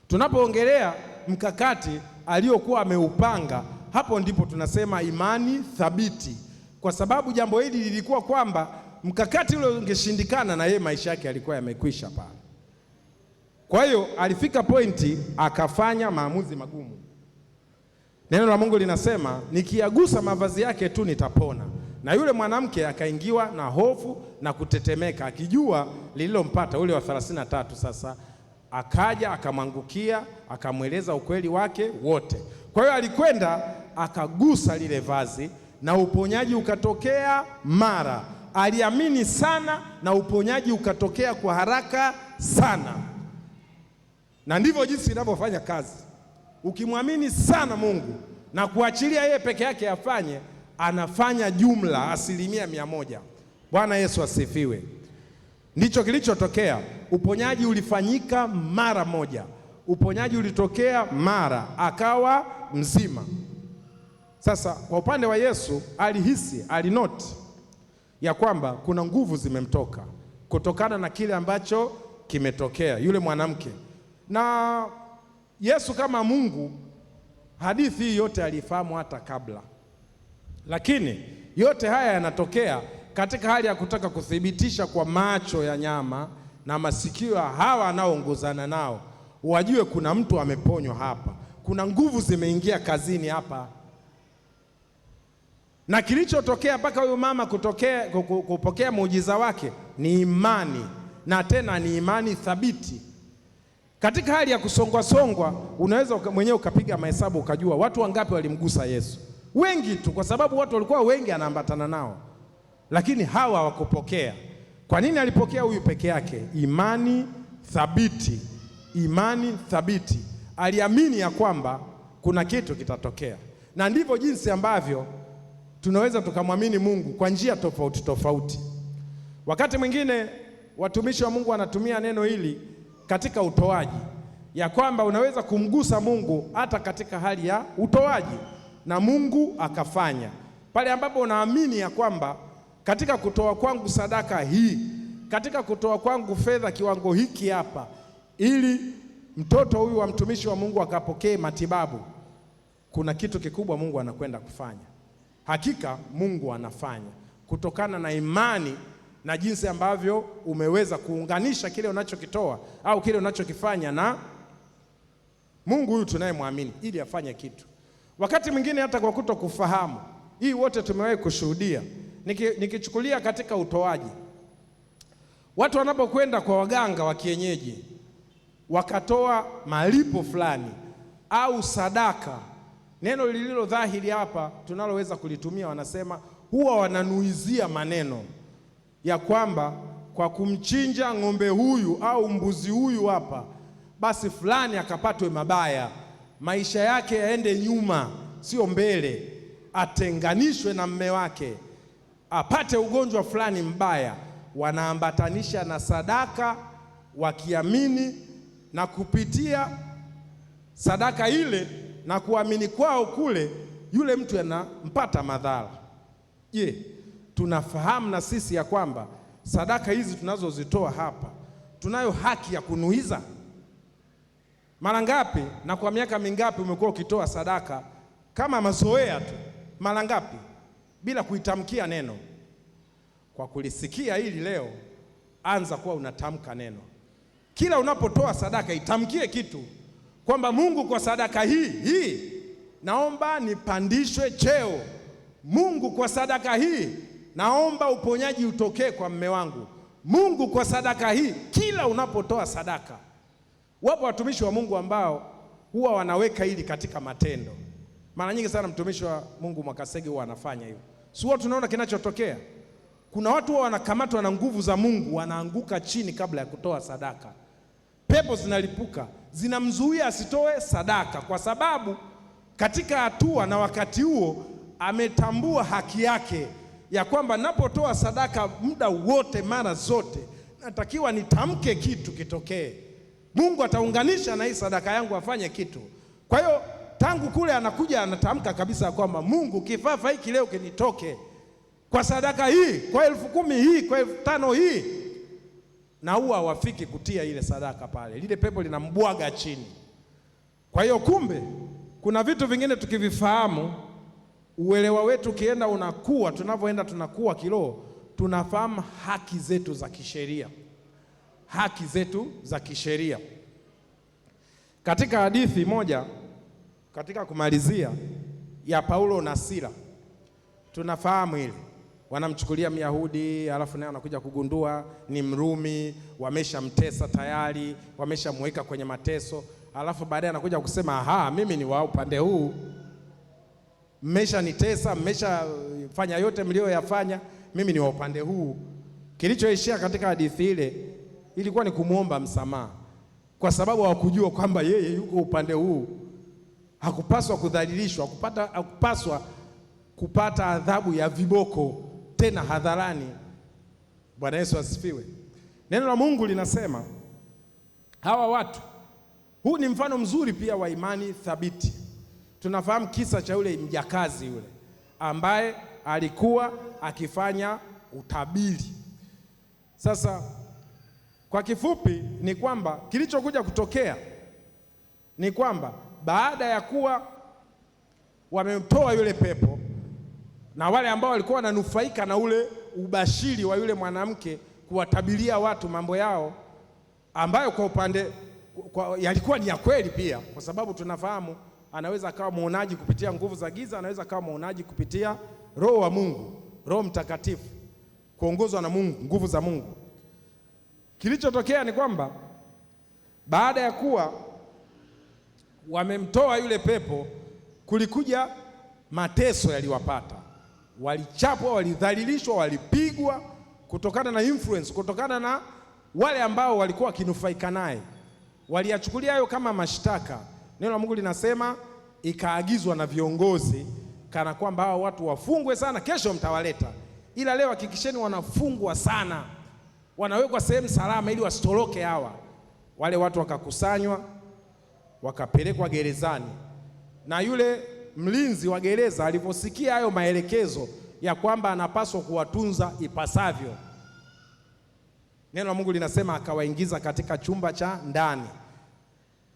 tunapoongelea mkakati aliokuwa ameupanga, hapo ndipo tunasema imani thabiti, kwa sababu jambo hili lilikuwa kwamba mkakati ule ungeshindikana na yeye maisha yake yalikuwa yamekwisha pale. Kwa hiyo alifika pointi akafanya maamuzi magumu. Neno la Mungu linasema nikiyagusa mavazi yake tu nitapona. Na yule mwanamke akaingiwa na hofu na kutetemeka, akijua lililompata. Ule wa 33 sasa akaja akamwangukia, akamweleza ukweli wake wote. Kwa hiyo alikwenda akagusa lile vazi na uponyaji ukatokea mara. Aliamini sana na uponyaji ukatokea kwa haraka sana. Na ndivyo jinsi inavyofanya kazi. Ukimwamini sana Mungu na kuachilia yeye peke yake afanye, anafanya jumla 100%. Bwana Yesu asifiwe. Ndicho kilichotokea. Uponyaji ulifanyika mara moja, uponyaji ulitokea mara, akawa mzima. Sasa kwa upande wa Yesu alihisi, alinoti ya kwamba kuna nguvu zimemtoka kutokana na kile ambacho kimetokea yule mwanamke. Na Yesu kama Mungu, hadithi hii yote alifahamu hata kabla, lakini yote haya yanatokea katika hali ya kutaka kuthibitisha kwa macho ya nyama na masikio ya hawa anaoongozana nao, wajue kuna mtu ameponywa hapa, kuna nguvu zimeingia kazini hapa. Na kilichotokea mpaka huyu mama kupokea muujiza wake ni imani, na tena ni imani thabiti. Katika hali ya kusongwa, unaweza mwenyewe ukapiga mahesabu ukajua watu wangapi walimgusa Yesu. Wengi tu, kwa sababu watu walikuwa wengi anaambatana nao, lakini hawa hawakupokea. Kwa nini alipokea huyu peke yake? Imani thabiti, imani thabiti. Aliamini ya kwamba kuna kitu kitatokea. Na ndivyo jinsi ambavyo tunaweza tukamwamini Mungu kwa njia tofauti tofauti. Wakati mwingine watumishi wa Mungu wanatumia neno hili katika utoaji, ya kwamba unaweza kumgusa Mungu hata katika hali ya utoaji na Mungu akafanya. Pale ambapo unaamini ya kwamba katika kutoa kwangu sadaka hii, katika kutoa kwangu fedha kiwango hiki hapa, ili mtoto huyu wa mtumishi wa Mungu akapokee matibabu, kuna kitu kikubwa Mungu anakwenda kufanya. Hakika Mungu anafanya kutokana na imani na jinsi ambavyo umeweza kuunganisha kile unachokitoa au kile unachokifanya na Mungu huyu tunayemwamini ili afanye kitu. Wakati mwingine hata kwa kutokufahamu, hii wote tumewahi kushuhudia. Nikichukulia katika utoaji, watu wanapokwenda kwa waganga wa kienyeji wakatoa malipo fulani au sadaka, neno lililo dhahiri hapa tunaloweza kulitumia, wanasema huwa wananuizia maneno ya kwamba kwa kumchinja ng'ombe huyu au mbuzi huyu hapa, basi fulani akapatwe mabaya, maisha yake yaende nyuma sio mbele, atenganishwe na mume wake, apate ugonjwa fulani mbaya. Wanaambatanisha na sadaka, wakiamini, na kupitia sadaka ile na kuamini kwao kule, yule mtu anampata madhara. Je, tunafahamu na sisi ya kwamba sadaka hizi tunazozitoa hapa tunayo haki ya kunuiza? Mara ngapi na kwa miaka mingapi umekuwa ukitoa sadaka kama mazoea tu? Mara ngapi bila kuitamkia neno? Kwa kulisikia hili leo, anza kuwa unatamka neno. Kila unapotoa sadaka itamkie kitu kwamba Mungu, kwa sadaka hii naomba nipandishwe cheo. Mungu, kwa sadaka hii naomba uponyaji utokee kwa mume wangu. Mungu, kwa sadaka hii. Kila unapotoa sadaka, wapo watumishi wa Mungu ambao huwa wanaweka hili katika matendo. Mara nyingi sana mtumishi wa Mungu Mwakasege huwa anafanya hivyo. Sio tunaona kinachotokea. Kuna watu huwa wanakamatwa na nguvu za Mungu, wanaanguka chini kabla ya kutoa sadaka. pepo zinalipuka, zinamzuia asitoe sadaka, kwa sababu katika hatua na wakati huo ametambua haki yake ya kwamba napotoa sadaka muda wote, mara zote, natakiwa nitamke kitu kitokee. Mungu ataunganisha na hii sadaka yangu afanye kitu. Kwa hiyo tangu kule anakuja anatamka kabisa kwamba Mungu, kifafa hiki leo kinitoke kwa sadaka hii, kwa 10,000 hii, kwa 5,000 hii, na huwa hawafiki kutia ile sadaka pale, lile pepo linambwaga chini. Kwa hiyo kumbe kuna vitu vingine tukivifahamu, uelewa wetu ukienda unakuwa, tunavyoenda tunakuwa kiroho, tunafahamu haki zetu za kisheria, haki zetu za kisheria. Katika hadithi moja, katika kumalizia, ya Paulo na Sila, tunafahamu ile wanamchukulia Myahudi, alafu naye anakuja kugundua ni Mrumi, wameshamtesa tayari, wameshamweka kwenye mateso, alafu baadaye anakuja kusema aha, mimi ni wa upande huu, mmeshanitesa, mmeshafanya yote mlioyafanya, mimi ni wa upande huu. Kilichoishia katika hadithi ile ilikuwa ni kumwomba msamaha, kwa sababu hawakujua kwamba yeye yuko upande huu. Hakupaswa kudhalilishwa, hakupaswa kupata adhabu ya viboko tena hadharani. Bwana Yesu asifiwe. Neno la Mungu linasema hawa watu, huu ni mfano mzuri pia wa imani thabiti. Tunafahamu kisa cha yule mjakazi yule ambaye alikuwa akifanya utabiri. Sasa kwa kifupi ni kwamba kilichokuja kutokea ni kwamba baada ya kuwa wamemtoa yule pepo, na wale ambao walikuwa wananufaika na ule ubashiri wa yule mwanamke kuwatabiria watu mambo yao, ambayo kwa upande yalikuwa ni ya kweli pia, kwa sababu tunafahamu anaweza akawa muonaji kupitia nguvu za giza, anaweza akawa muonaji kupitia Roho wa Mungu, Roho Mtakatifu, kuongozwa na Mungu, nguvu za Mungu. Kilichotokea ni kwamba baada ya kuwa wamemtoa yule pepo, kulikuja mateso yaliwapata. Walichapwa, walidhalilishwa, walipigwa kutokana na influence, kutokana na wale ambao walikuwa wakinufaika naye. Waliyachukulia hayo kama mashtaka. Neno la Mungu linasema ikaagizwa na viongozi kana kwamba hao watu wafungwe sana, kesho mtawaleta, ila leo hakikisheni wanafungwa sana, wanawekwa sehemu salama ili wasitoroke hawa. Wale watu wakakusanywa, wakapelekwa gerezani, na yule mlinzi wa gereza aliposikia hayo maelekezo ya kwamba anapaswa kuwatunza ipasavyo, neno la Mungu linasema akawaingiza katika chumba cha ndani.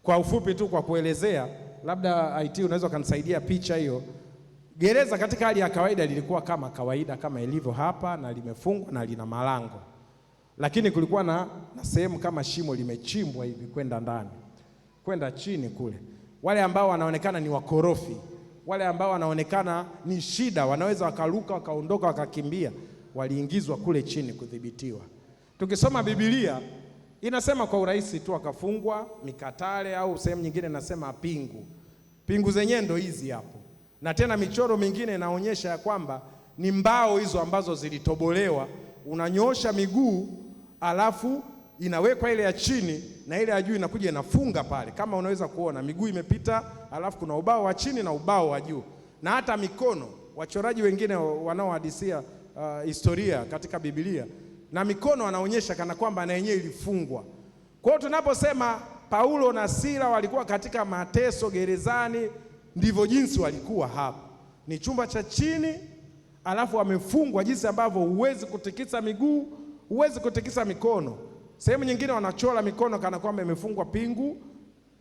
Kwa ufupi tu kwa kuelezea, labda IT unaweza kanisaidia picha hiyo. Gereza katika hali ya kawaida lilikuwa kama kawaida, kama ilivyo hapa, na limefungwa na lina malango, lakini kulikuwa na sehemu kama shimo limechimbwa hivi kwenda ndani, kwenda chini kule. Wale ambao wanaonekana ni wakorofi, wale ambao wanaonekana ni shida, wanaweza wakaruka wakaondoka wakakimbia, waliingizwa kule chini kudhibitiwa. Tukisoma Biblia inasema kwa urahisi tu akafungwa mikatale, au sehemu nyingine nasema pingu. Pingu zenyewe ndo hizi hapo, na tena michoro mingine inaonyesha ya kwamba ni mbao hizo ambazo zilitobolewa. Unanyoosha miguu alafu inawekwa ile ya chini na ile ya juu inakuja inafunga pale, kama unaweza kuona miguu imepita, alafu kuna ubao wa chini na ubao wa juu. Na hata mikono, wachoraji wengine wanaohadisia historia katika Biblia, na mikono anaonyesha kana kwamba na yenyewe ilifungwa. Kwa hiyo tunaposema Paulo na Sila walikuwa katika mateso gerezani, ndivyo jinsi walikuwa hapa. Ni chumba cha chini, alafu wamefungwa jinsi ambavyo huwezi kutikisa miguu, huwezi kutikisa mikono. Sehemu nyingine wanachora mikono kana kwamba imefungwa pingu,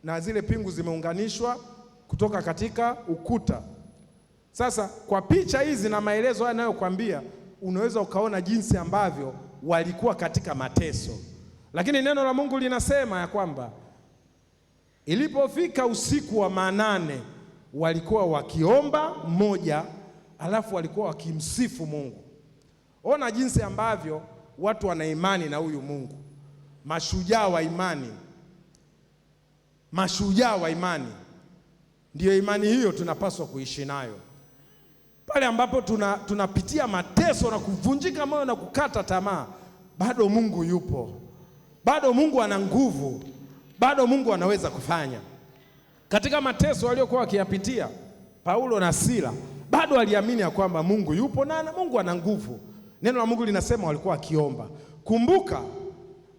na zile pingu zimeunganishwa kutoka katika ukuta. Sasa kwa picha hizi na maelezo haya ninayokuambia, unaweza ukaona jinsi ambavyo walikuwa katika mateso. Lakini neno la Mungu linasema ya kwamba ilipofika usiku wa manane walikuwa wakiomba mmoja, alafu walikuwa wakimsifu Mungu. Ona jinsi ambavyo watu wana imani na huyu Mungu, mashujaa wa imani, mashujaa wa imani. Ndiyo imani hiyo tunapaswa kuishi nayo pale ambapo tunapitia mateso na kuvunjika moyo na kukata tamaa. Bado Mungu yupo, bado Mungu ana nguvu, bado Mungu anaweza kufanya. Katika mateso waliokuwa wakiyapitia Paulo na Sila, bado waliamini ya kwamba Mungu yupo na Mungu ana nguvu. Neno la Mungu linasema walikuwa wakiomba. Kumbuka,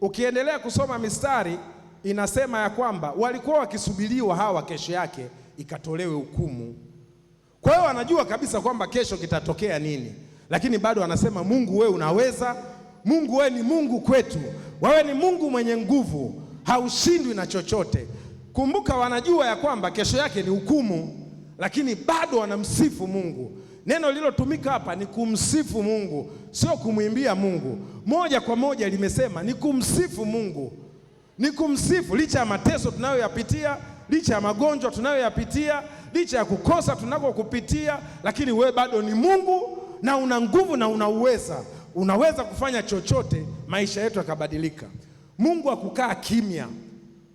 ukiendelea kusoma mistari inasema ya kwamba walikuwa wakisubiriwa hawa kesho yake ikatolewe hukumu. Kwa hiyo wanajua kabisa kwamba kesho kitatokea nini, lakini bado wanasema Mungu wewe unaweza, Mungu wewe ni Mungu kwetu, wewe ni Mungu mwenye nguvu, haushindwi na chochote. Kumbuka, wanajua ya kwamba kesho yake ni hukumu, lakini bado wanamsifu Mungu. Neno lilotumika hapa ni kumsifu Mungu, sio kumwimbia Mungu. Moja kwa moja limesema ni kumsifu Mungu, ni kumsifu licha ya mateso tunayoyapitia, licha ya magonjwa tunayoyapitia, licha ya kukosa tunakokupitia, lakini wewe bado ni Mungu na una nguvu na unaweza kufanya chochote, maisha yetu yakabadilika. Mungu hakukaa kimya.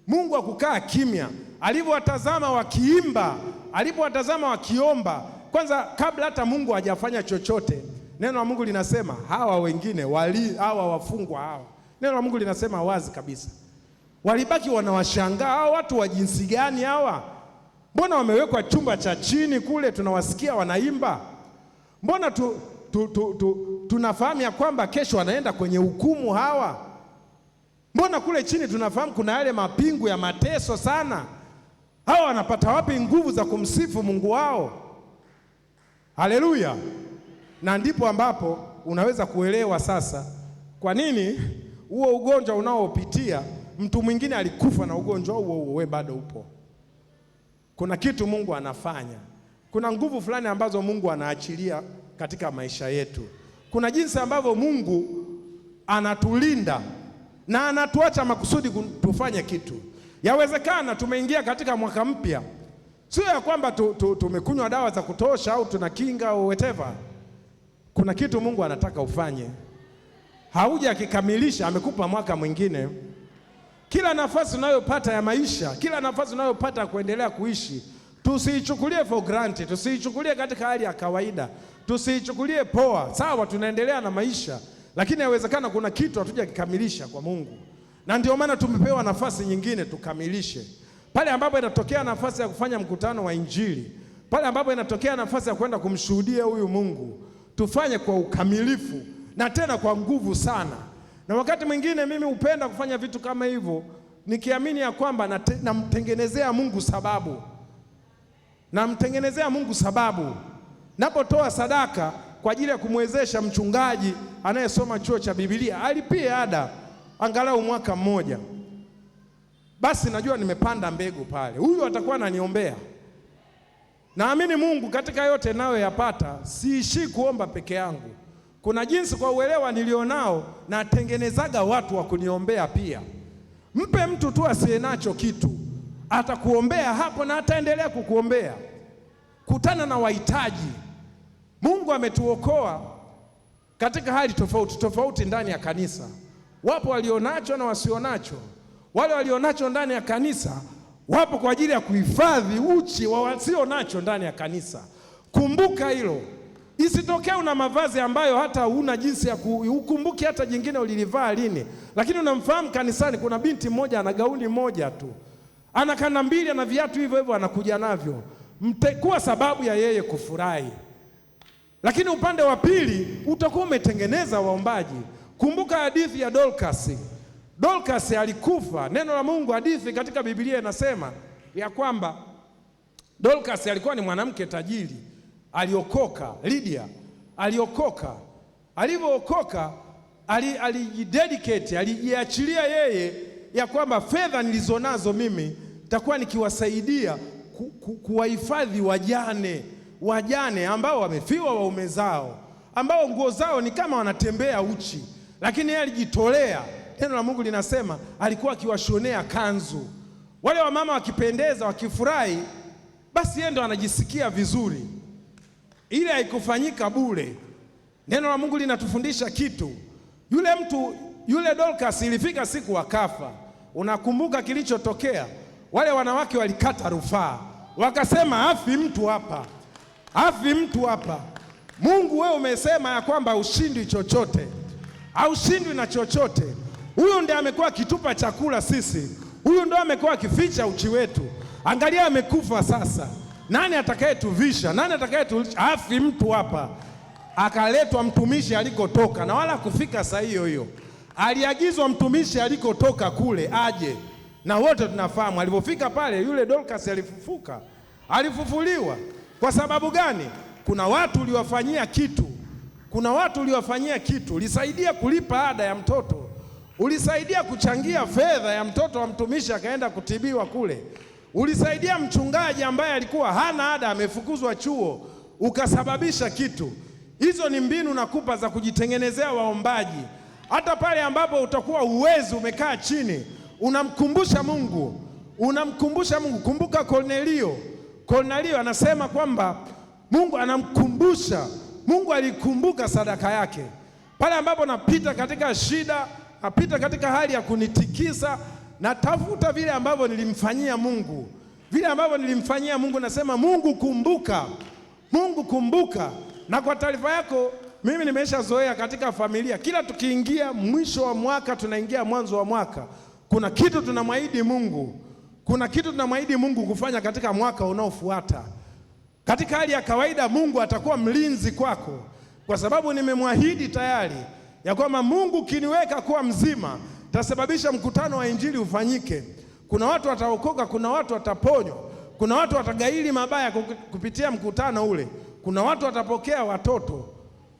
Mungu hakukaa kimya. Alivyowatazama wakiimba, alivyowatazama wakiomba, kwanza kabla hata Mungu hajafanya chochote, neno la Mungu linasema hawa wengine hawa wafungwa hawa, neno la Mungu linasema wazi kabisa, walibaki wanawashangaa, hawa watu wa jinsi gani hawa? Mbona wamewekwa chumba cha chini kule tunawasikia wanaimba? Mbona tunafahamu ya kwamba kesho wanaenda kwenye hukumu hawa? Mbona kule chini tunafahamu kuna yale mapingu ya mateso sana? Hawa wanapata wapi nguvu za kumsifu Mungu wao? Haleluya! Na ndipo ambapo unaweza kuelewa sasa kwa nini huo ugonjwa unaopitia, mtu mwingine alikufa na ugonjwa huo, wewe bado upo. Kuna kitu Mungu anafanya. Kuna nguvu fulani ambazo Mungu anaachilia katika maisha yetu. Kuna jinsi ambavyo Mungu anatulinda na anatuacha makusudi tufanye kitu. Yawezekana tumeingia katika mwaka mpya, sio ya kwamba tumekunywa dawa za kutosha au tuna kinga au whatever. Kuna kitu Mungu anataka ufanye, hauja akikamilisha, amekupa mwaka mwingine. Kila nafasi unayopata ya maisha, kila nafasi unayopata kuendelea kuishi, tusiichukulie for granted, tusiichukulie katika hali ya kawaida, tusiichukulie poa. Sawa, tunaendelea na maisha, lakini inawezekana kuna kitu hatuja kikamilisha kwa Mungu, na ndio maana tumepewa nafasi nyingine tukamilishe. Pale ambapo inatokea nafasi ya kufanya mkutano wa Injili, pale ambapo inatokea nafasi ya kwenda kumshuhudia huyu Mungu, tufanye kwa ukamilifu na tena kwa nguvu sana. Na wakati mwingine mimi hupenda kufanya vitu kama hivyo nikiamini ya kwamba namtengenezea Mungu sababu. Namtengenezea Mungu sababu. Napotoa sadaka kwa ajili ya kumwezesha mchungaji anayesoma chuo cha Biblia alipie ada angalau mwaka mmoja, basi najua nimepanda mbegu pale, huyu atakuwa ananiombea. Naamini Mungu katika yote nayo yapata, siishi kuomba peke yangu. Kuna jinsi kwa uelewa nilionao natengenezaga watu wa kuniombea pia. Mpe mtu tu asiye nacho kitu, atakuombea hapo na ataendelea kukuombea. Kutana na wahitaji. Mungu ametuokoa katika hali tofauti tofauti ndani ya kanisa. Wapo walionacho na wasionacho. Wale walionacho ndani ya kanisa wapo kwa ajili ya kuhifadhi uchi wa wasionacho ndani ya kanisa. Kumbuka hilo. Isitokee una mavazi ambayo hata huna jinsi ya ukumbuki hata jingine ulilivaa lini, lakini unamfahamu kanisani kuna binti mmoja ana gauni moja tu, ana kanda mbili, ana viatu hivyo hivyo anakuja navyo, mtakuwa sababu ya yeye kufurahi. Lakini upande wa pili utakuwa umetengeneza waombaji. Kumbuka hadithi ya Dorcas. Dorcas alikufa. Neno la Mungu, hadithi katika Biblia inasema ya kwamba Dorcas alikuwa ni mwanamke tajiri, aliokoka. Lydia aliokoka. Alivyookoka alijidedicate, alijiachilia yeye ya kwamba fedha nilizonazo mimi nitakuwa nikiwasaidia kuwahifadhi wajane ambao wamefiwa waume zao, ambao nguo zao ni kama wanatembea uchi, lakini yeye alijitolea. Neno la Mungu linasema alikuwa akiwashonea kanzu. Wale wamama wakipendeza, wakifurahi, basi yeye ndo anajisikia vizuri. Ile haikufanyika bure. Neno la Mungu linatufundisha kitu. Yule Dorcas ilifika siku akafa. Unakumbuka kilichotokea? Wale wanawake walikata rufaa, wakasema hafi mtu hapa, hafi mtu hapa. Mungu, wewe umesema ya kwamba haushindwi chochote, haushindwi na chochote. Huyu ndiye amekuwa akitupa chakula sisi, Huyu ndo amekuwa akificha uchi wetu. Angalia amekufa sasa. Nani atakayetuvisha? Nani atakayetulisha? Afi mtu hapa. Akaletwa mtumishi alikotoka, na wala kufika saa hiyo hiyo. Aliagizwa mtumishi alikotoka kule aje, na wote tunafahamu alipofika pale, yule Dorcas alifufuka, alifufuliwa. Kwa sababu gani? Kuna watu uliwafanyia kitu, kuna watu uliwafanyia kitu. Ulisaidia kulipa ada ya mtoto, ulisaidia kuchangia fedha ya mtoto wa mtumishi akaenda kutibiwa kule, ulisaidia mchungaji ambaye alikuwa hana ada amefukuzwa chuo, ukasababisha kitu. Hizo ni mbinu nakupa za kujitengenezea waombaji. Hata pale ambapo utakuwa uwezi, umekaa chini, unamkumbusha Mungu, unamkumbusha Mungu. Kumbuka Kornelio anasema kwamba Mungu anamkumbusha. Mungu alikumbuka sadaka yake. Pale ambapo napita katika shida, napita katika hali ya kunitikisa, natafuta vile ambavyo nilimfanyia Mungu, vile ambavyo nilimfanyia Mungu. Nasema Mungu kumbuka, Mungu kumbuka. Na kwa taarifa yako, mimi nimeshazoea katika familia, kila tukiingia mwisho wa mwaka, tunaingia mwanzo wa mwaka, kuna kitu tunamwahidi Mungu, kuna kitu tunamwahidi Mungu kufanya katika mwaka unaofuata. Katika hali ya kawaida Mungu atakuwa mlinzi kwako, kwa sababu nimemwahidi tayari ya kwamba Mungu kiniweka kuwa mzima, tasababisha mkutano wa injili ufanyike. Kuna watu wataokoka, kuna watu wataponywa, kuna watu watagaili mabaya kupitia mkutano ule, kuna watu watapokea watoto.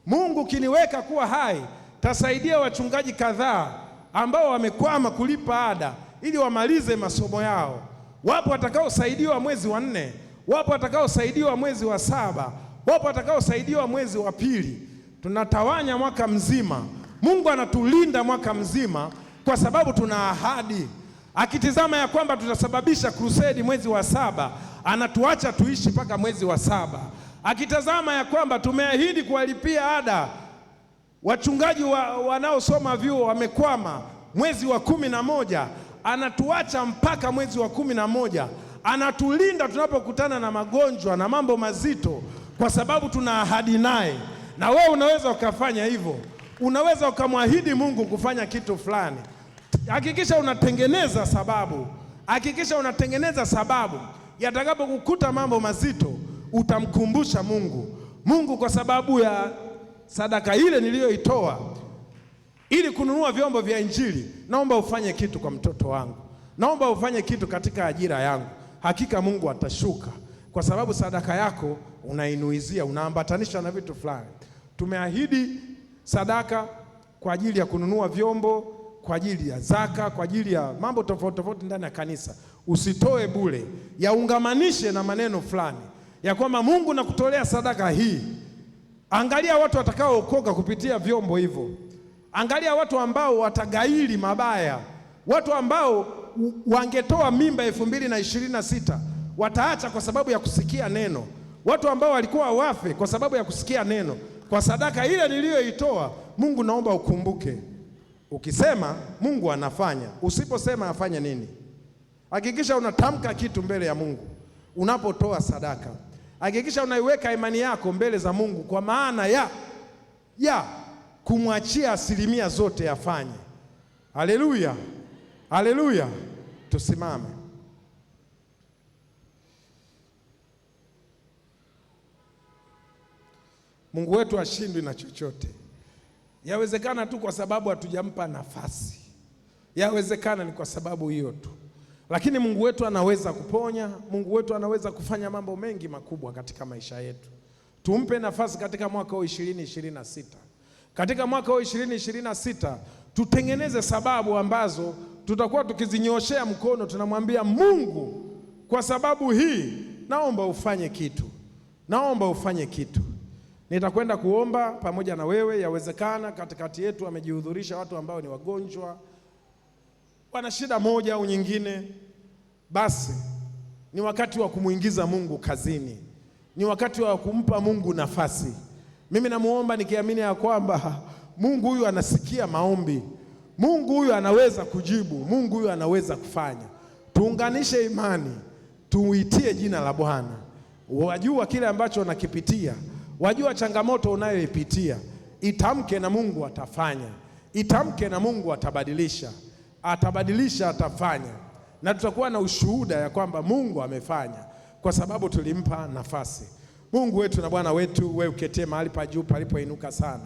Mungu kiniweka kuwa hai, tasaidia wachungaji kadhaa ambao wamekwama kulipa ada ili wamalize masomo yao. Wapo watakaosaidiwa mwezi wa 4, wapo watakaosaidiwa mwezi wa 7, wapo watakaosaidiwa mwezi wa 2. Tunatawanya mwaka mzima. Mungu anatulinda mwaka mzima kwa sababu tuna ahadi. Akitizama ya kwamba tutasababisha crusade mwezi wa 7, anatuacha tuishi mpaka mwezi wa 7. Akitazama ya kwamba tumeahidi kuwalipia ada wachungaji wanaosoma vyuo wamekwama mwezi wa 11, anatuacha mpaka mwezi wa 11. Anatulinda tunapokutana na magonjwa na mambo mazito, kwa sababu tuna ahadi naye. Na wewe unaweza ukafanya hivyo, unaweza ukamwahidi Mungu kufanya kitu fulani. Hakikisha unatengeneza sababu, hakikisha unatengeneza sababu. Yatakapokukuta mambo mazito, utamkumbusha Mungu, kwa sababu ya sadaka ile niliyoitoa ili kununua vyombo vya injili, naomba ufanye kitu kwa mtoto wangu, naomba ufanye kitu katika ajira yangu. Hakika Mungu atashuka, kwa sababu sadaka yako unainuizia, unaambatanisha na vitu fulani. Tumeahidi sadaka kwa ajili ya kununua vyombo, kwa ajili ya zaka, kwa ajili ya mambo tofauti tofauti ndani ya kanisa. Usitoe bure, yaungamanishe na maneno fulani ya kwamba Mungu nakutolea sadaka hii. Angalia watu watakaookoka kupitia vyombo hivyo. Angalia watu ambao watagaili mabaya, watu ambao wangetoa mimba 2026 wataacha kwa sababu ya kusikia neno, watu ambao walikuwa wafe kwa sababu ya kusikia neno. Kwa sadaka ile niliyoitoa, Mungu naomba ukumbuke. Ukisema Mungu anafanya, usiposema afanye nini? Hakikisha unatamka kitu mbele ya Mungu unapotoa sadaka. Hakikisha unaiweka imani yako mbele za Mungu, kwa maana ya kumwachia asilimia zote afanye. Haleluya, haleluya. Tusimame. Mungu wetu hashindwi na chochote. Yawezekana tu kwa sababu hatujampa nafasi, yawezekana ni kwa sababu hiyo tu, lakini Mungu wetu anaweza kuponya. Mungu wetu anaweza kufanya mambo mengi makubwa katika maisha yetu. Tumpe nafasi katika mwaka wa 2026. Katika mwaka wa 2026 tutengeneze sababu ambazo tutakuwa tukizinyoshea mkono, tunamwambia Mungu, kwa sababu hii naomba ufanye kitu, naomba ufanye kitu. Nitakwenda kuomba pamoja na wewe. Yawezekana katikati yetu wamejihudhurisha watu ambao ni wagonjwa, wana shida moja au nyingine. Basi ni wakati wa kumuingiza Mungu kazini, ni wakati wa kumpa Mungu nafasi. Mimi namuomba nikiamini ya kwamba Mungu huyu anasikia maombi, Mungu huyu anaweza kujibu, Mungu huyu anaweza kufanya. Tuunganishe imani, tuitie jina la Bwana. Wajua kile ambacho unakipitia, wajua changamoto unayoipitia, itamke na Mungu atafanya, itamke na Mungu atabadilisha, atabadilisha, atafanya. na tutakuwa na ushuhuda ya kwamba Mungu amefanya, kwa sababu tulimpa nafasi. Mungu wetu na Bwana wetu, wewe uketie mahali pa juu palipoinuka sana,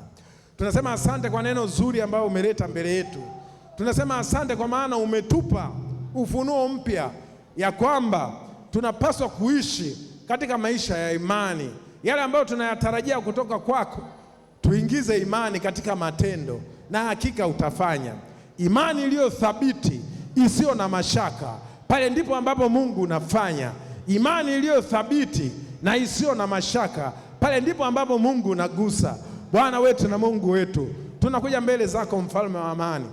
tunasema asante kwa neno zuri ambao umeleta mbele yetu. Tunasema asante kwa maana umetupa ufunuo mpya ya kwamba tunapaswa kuishi katika maisha ya imani, yale ambayo tunayatarajia kutoka kwako. Tuingize imani katika matendo, na hakika utafanya. Imani iliyo thabiti, isiyo na mashaka, pale ndipo ambapo Mungu unafanya. Imani iliyo thabiti na isiyo na mashaka, pale ndipo ambapo Mungu unagusa. Bwana wetu na Mungu wetu, tunakuja mbele zako, mfalme wa amani.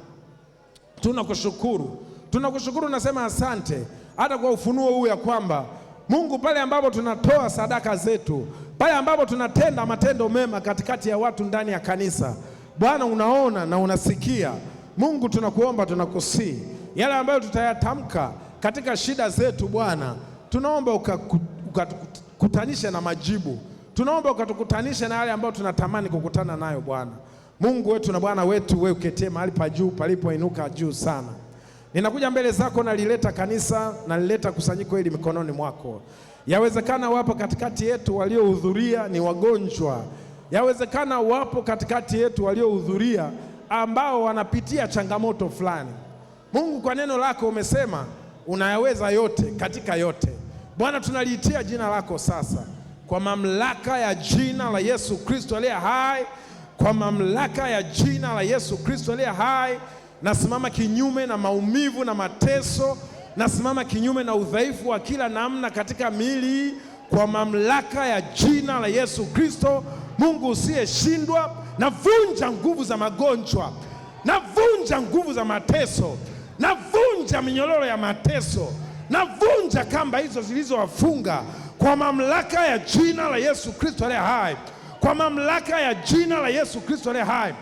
Tunakushukuru, nasema asante hata kwa ufunuo huu ya kwamba Mungu, pale ambapo tunatoa sadaka zetu, pale ambapo tunatenda matendo mema katikati ya watu ndani ya kanisa, Bwana unaona na unasikia. Mungu tunakuomba, tunakusihi, yale ambayo tutayatamka katika shida zetu Bwana, tunaomba ukatukutanishe na majibu. Tunaomba ukatukutanishe na yale ambayo tunatamani kukutana nayo Bwana. Mungu wetu na Bwana wetu, wewe uketie mahali pa juu palipoinuka juu sana. Ninakuja mbele zako, nalileta kanisa, nalileta kusanyiko hili mikononi mwako. Yawezekana wapo katikati yetu waliohudhuria ni wagonjwa. Yawezekana wapo katikati yetu waliohudhuria ambao wanapitia changamoto fulani. Mungu, kwa neno lako umesema unayaweza yote katika yote. Bwana, tunaliitia jina lako sasa, kwa mamlaka ya jina la Yesu Kristo aliye hai, kwa mamlaka ya jina la Yesu Kristo aliye hai, nasimama kinyume na maumivu na mateso, nasimama kinyume na udhaifu wa kila namna katika miili, kwa mamlaka ya jina la Yesu Kristo. Mungu usiyeshindwa, navunja nguvu za magonjwa, navunja nguvu za mateso, navunja minyororo ya mateso, navunja kamba hizo zilizowafunga kwa mamlaka ya jina la Yesu Kristo aliye hai, kwa mamlaka ya jina la Yesu Kristo aliye hai.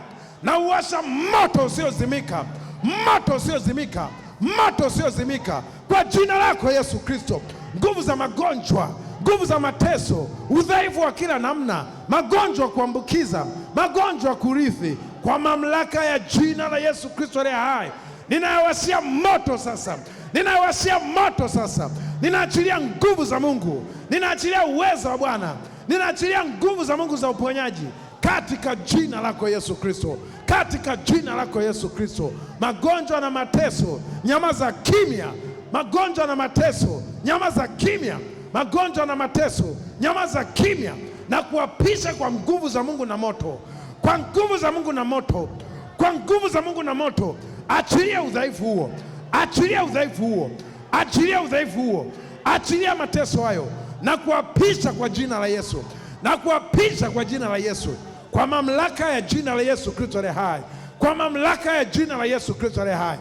Na uwasha moto usiozimika, moto usiozimika, moto usiozimika kwa jina lako Yesu Kristo. Nguvu za magonjwa, nguvu za mateso, udhaifu wa kila namna, magonjwa kuambukiza, magonjwa kurithi, kwa mamlaka ya jina la Yesu Kristo aliye hai, ninawashia moto sasa, ninawashia moto sasa. Ninaachilia nguvu za Mungu, ninaachilia uwezo wa Bwana, ninaachilia nguvu za Mungu za uponyaji katika jina lako Yesu Kristo, katika jina lako Yesu Kristo. Magonjwa na mateso, nyamaza kimya. Magonjwa na mateso, nyamaza kimya. Magonjwa na mateso, nyamaza kimya, na kuapisha kwa nguvu za Mungu na moto, kwa nguvu za Mungu na moto, kwa nguvu za Mungu na moto. Achilia udhaifu huo, achilia udhaifu huo, achilia udhaifu huo, achilia mateso hayo, na kuapisha kwa jina la Yesu, na kuapisha kwa jina la Yesu, kwa mamlaka ya jina la Yesu Kristo aliye hai, kwa mamlaka ya jina la Yesu Kristo aliye hai.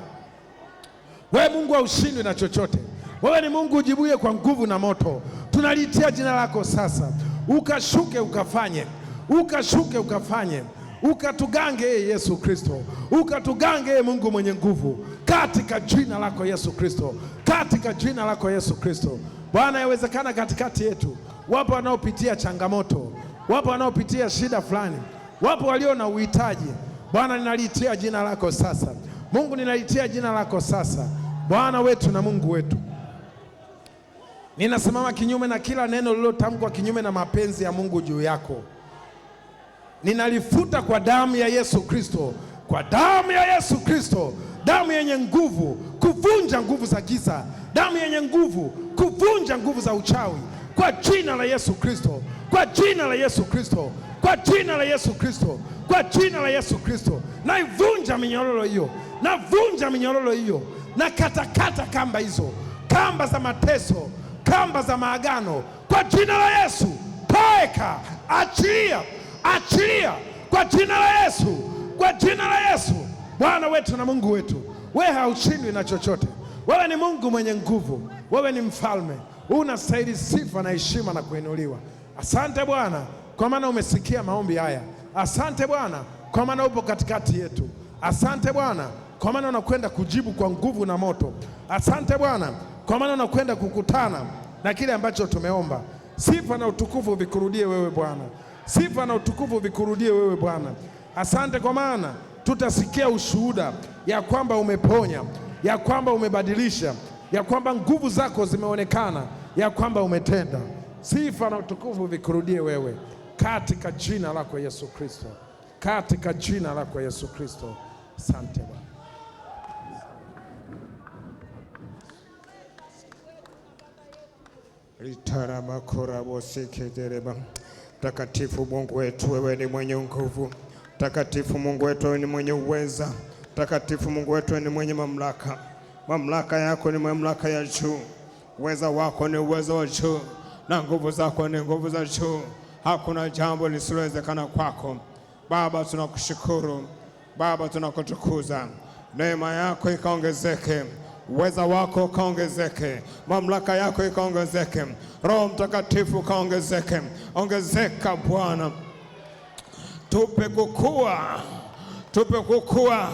Wewe Mungu haushindwi na chochote. Wewe ni Mungu ujibuye kwa nguvu na moto. Tunaliitia jina lako sasa, ukashuke ukafanye, ukashuke ukafanye, ukatugange Yesu Kristo, ukatugange Mungu mwenye nguvu, katika jina lako Yesu Kristo, katika jina lako Yesu Kristo. Bwana, yawezekana katikati yetu wapo wanaopitia changamoto, wapo wanaopitia shida fulani, wapo walio na uhitaji. Bwana, ninaliitia jina lako sasa. Mungu, ninaliitia jina lako sasa. Bwana wetu na Mungu wetu, ninasimama kinyume na kila neno lililotamkwa kinyume na mapenzi ya Mungu juu yako. Ninalifuta kwa damu ya Yesu Kristo, kwa damu ya Yesu Kristo, damu yenye nguvu kuvunja nguvu za giza, damu yenye nguvu kuvunja nguvu za uchawi, kwa jina la Yesu Kristo, kwa jina la Yesu Kristo, kwa jina la Yesu Kristo, kwa jina la Yesu Kristo. Naivunja minyororo hiyo, navunja minyororo hiyo, na katakata kamba hizo, kamba za mateso, kamba za maagano, kwa jina la Yesu. Toeka, achilia, achilia kwa jina la Yesu, kwa jina la Yesu. Bwana wetu na Mungu wetu, wewe haushindwi na chochote. Wewe ni Mungu mwenye nguvu, wewe ni mfalme, unastahili sifa na heshima na kuinuliwa. Asante Bwana kwa maana umesikia maombi haya. Asante Bwana kwa maana upo katikati yetu. Asante Bwana kwa maana unakwenda kujibu kwa nguvu na moto. Asante Bwana kwa maana unakwenda kukutana na kile ambacho tumeomba. Sifa na utukufu vikurudie wewe Bwana, sifa na utukufu vikurudie wewe Bwana. Asante kwa maana tutasikia ushuhuda ya kwamba umeponya, ya kwamba umebadilisha, ya kwamba nguvu zako zimeonekana, ya kwamba umetenda. Sifa na utukufu vikurudie wewe, katika jina lako Yesu Kristo, katika jina lako Yesu Kristo. Asante Bwana. Takatifu Mungu wetu, wewe ni mwenye nguvu. Takatifu Mungu wetu, wewe ni mwenye uweza. Takatifu Mungu wetu, wewe ni mwenye mamlaka. Mamlaka yako ni mamlaka ya juu, uweza wako ni uwezo wa juu, na nguvu zako ni nguvu za juu. Hakuna jambo lisilowezekana kwako. Baba, tunakushukuru. Baba, tunakutukuza. Neema yako ikaongezeke, uweza wako ukaongezeke, mamlaka yako ikaongezeke, Roho Mtakatifu ukaongezeke. Ongezeka Bwana, tupe kukua, tupe kukua,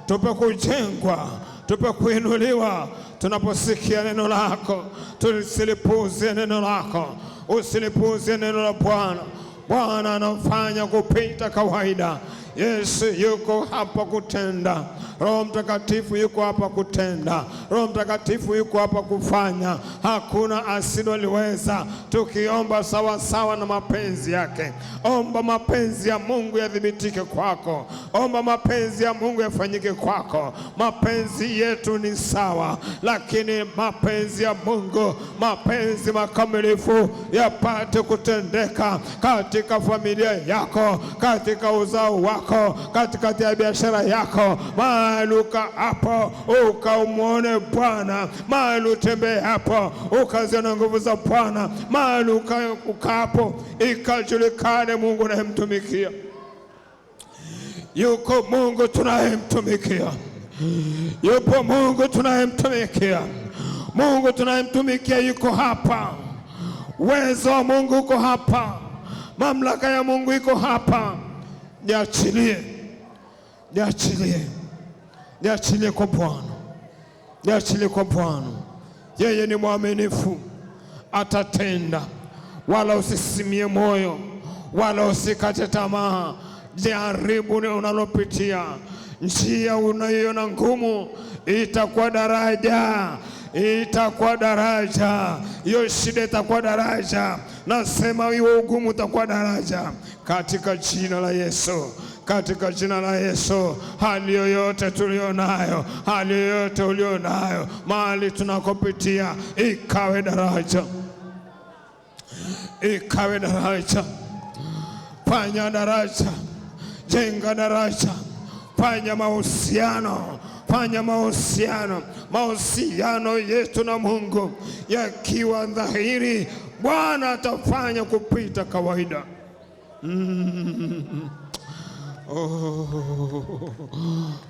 tupe kujengwa, tupe kuinuliwa. Tunaposikia neno lako, tusilipuuze neno lako, usilipuuze neno la Bwana. Bwana anafanya kupita kawaida. Yesu yuko hapa kutenda. Roho Mtakatifu yuko hapa kutenda. Roho Mtakatifu yuko hapa kufanya. Hakuna asiloliweza. Tukiomba sawa sawa na mapenzi yake. Omba mapenzi ya Mungu yadhibitike kwako. Omba mapenzi ya Mungu yafanyike kwako. Mapenzi yetu ni sawa, lakini mapenzi ya Mungu, mapenzi makamilifu yapate kutendeka katika familia yako, katika uzao wako, katikati ya biashara yako. Mahali hapo ukamwone Bwana, mahali utembee hapo ukaziona nguvu za Bwana, mahali ukapo ikajulikane Mungu unayemtumikia. Yuko Mungu tunayemtumikia, yupo Mungu tunayemtumikia. Mungu tunayemtumikia yuko hapa, uwezo wa Mungu uko hapa, mamlaka ya Mungu iko hapa. Niachilie, niachilie, niachilie kwa Bwana, niachilie kwa Bwana. Yeye ni mwaminifu, atatenda. Wala usisimie moyo, wala usikate tamaa. Jaribu unalopitia, njia unayoiona ngumu itakuwa daraja, itakuwa daraja. Hiyo shida itakuwa daraja. Nasema hiyo ugumu utakuwa daraja, katika jina la Yesu. Katika jina la Yesu. Hali yoyote tulionayo, hali yoyote ulionayo, mahali tunakopitia, ikawe daraja, ikawe daraja. Fanya daraja, jenga daraja, fanya mahusiano, fanya mahusiano. Mahusiano yetu na Mungu yakiwa dhahiri, Bwana atafanya kupita kawaida.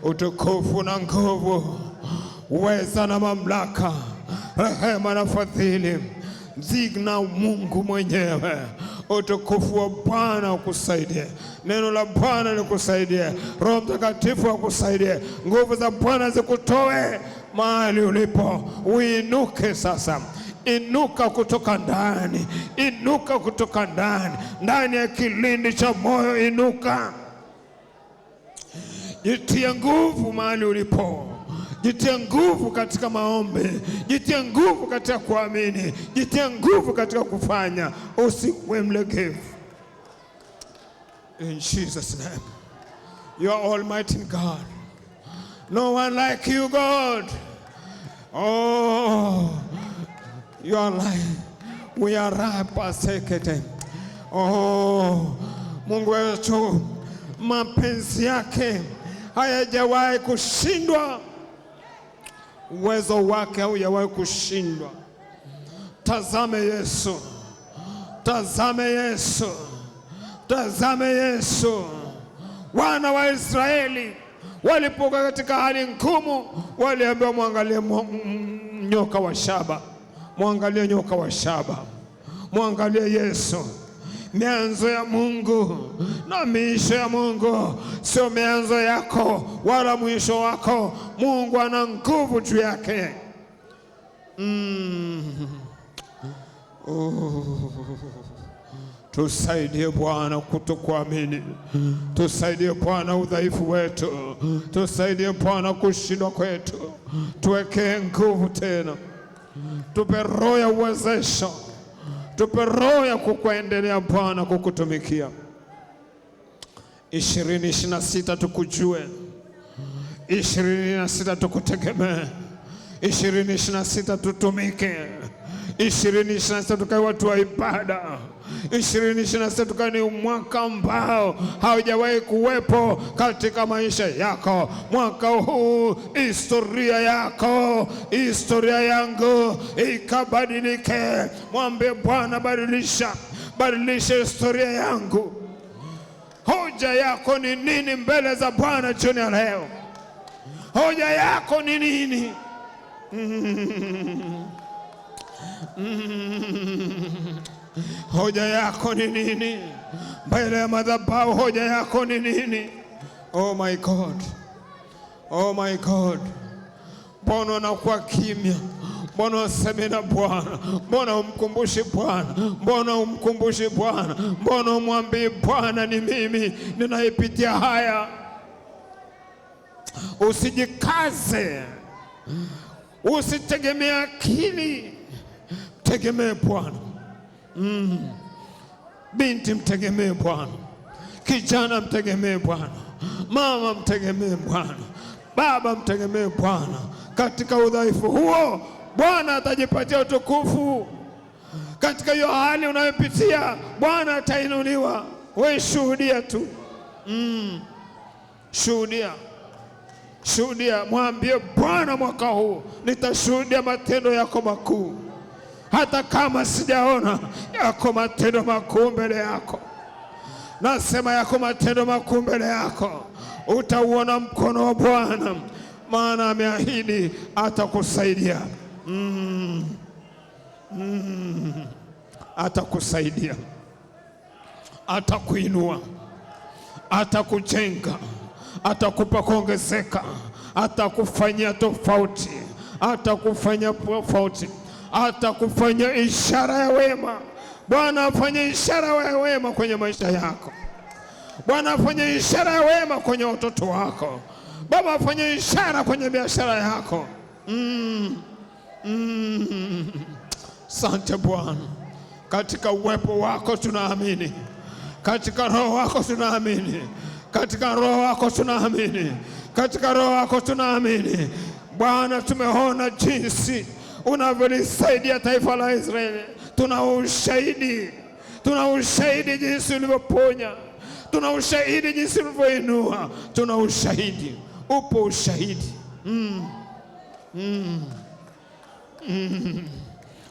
Utukufu na nguvu, uweza na mamlaka, rehema na fadhili zina Mungu mwenyewe. Utukufu wa Bwana ukusaidie, neno la Bwana likusaidie, Roho Mtakatifu akusaidie, nguvu za Bwana zikutoe mahali ulipo. Uinuke sasa, inuka kutoka ndani, inuka kutoka ndani, ndani ya kilindi cha moyo. Inuka, jitie nguvu mahali ulipo, jitie nguvu katika maombi, jitie nguvu katika kuamini, jitie nguvu katika kufanya. Usiwe mlegevu. In Jesus' name. You are Almighty God. No one like you, God. Oh, you are like, we are rapasekete. Oh, Mungu wetu, mapenzi yake hayajawahi kushindwa, uwezo wake haujawahi kushindwa. Tazame Yesu, tazame Yesu, tazame Yesu. Wana wa Israeli walipokuwa katika hali ngumu, waliambiwa muangalie nyoka wa shaba, muangalie nyoka wa shaba, muangalie Yesu. Mianzo ya Mungu na miisho ya Mungu sio mianzo yako wala mwisho wako. Mungu ana nguvu juu yake. Tusaidie Bwana kutokuamini, tusaidie Bwana udhaifu wetu, tusaidie Bwana kushindwa kwetu, tuwekee nguvu tena. tupe roho ya uwezesho, tupe roho ya kukuendelea Bwana, kukutumikia. 2026 tukujue, 2026 tukutegemee, 2026 tutumike, 2026 tukae watu wa ibada, 2026 tukae ni mwaka ambao haujawahi kuwepo katika maisha yako. Mwaka huu historia yako, historia yangu ikabadilike. Mwambie Bwana, badilisha historia yangu. Hoja yako ni nini mbele za Bwana jioni ya leo? Hoja yako ni nini? Hoja yako ni nini mbele ya madhabahu? Hoja yako ni nini? Oh my God, oh my God. Mbona unakuwa kimya? Mbona useme na Bwana? Mbona umkumbushi Bwana? Mbona umkumbushi Bwana? Mbona umwambie Bwana, ni mimi ninaipitia haya? Usijikaze, usitegemee akili, tegemee Bwana. Binti, mtegemee Bwana. Kijana, mtegemee Bwana. Mama, mtegemee Bwana. Baba, mtegemee Bwana. Katika udhaifu huo Bwana atajipatia utukufu. Katika hiyo hali unayopitia Bwana atainuliwa. Wewe shuhudia tu. Shuhudia, mwambie Bwana, mwaka huu nitashuhudia matendo yako makuu. Hata kama sijaona, yako matendo makuu mbele yako. Nasema yako matendo makuu mbele yako. Utauona mkono wa Bwana, maana ameahidi atakusaidia. Atakusaidia, atakuinua, atakujenga, atakupa kuongezeka, atakufanyia tofauti, atakufanya tofauti, atakufanya ishara ya wema. Bwana afanye ishara ya wema kwenye maisha yako. Bwana afanye ishara ya wema kwenye watoto wako. Baba afanye ishara kwenye biashara yako. Asante Bwana, katika uwepo wako tunaamini, katika roho wako tunaamini, katika roho wako tunaamini, katika roho wako tunaamini. Bwana, tumeona jinsi unavyolisaidia taifa la Israeli. Tuna ushahidi jinsi ulivyoponya, tuna ushahidi jinsi ulivyoinua, tuna ushahidi, upo ushahidi.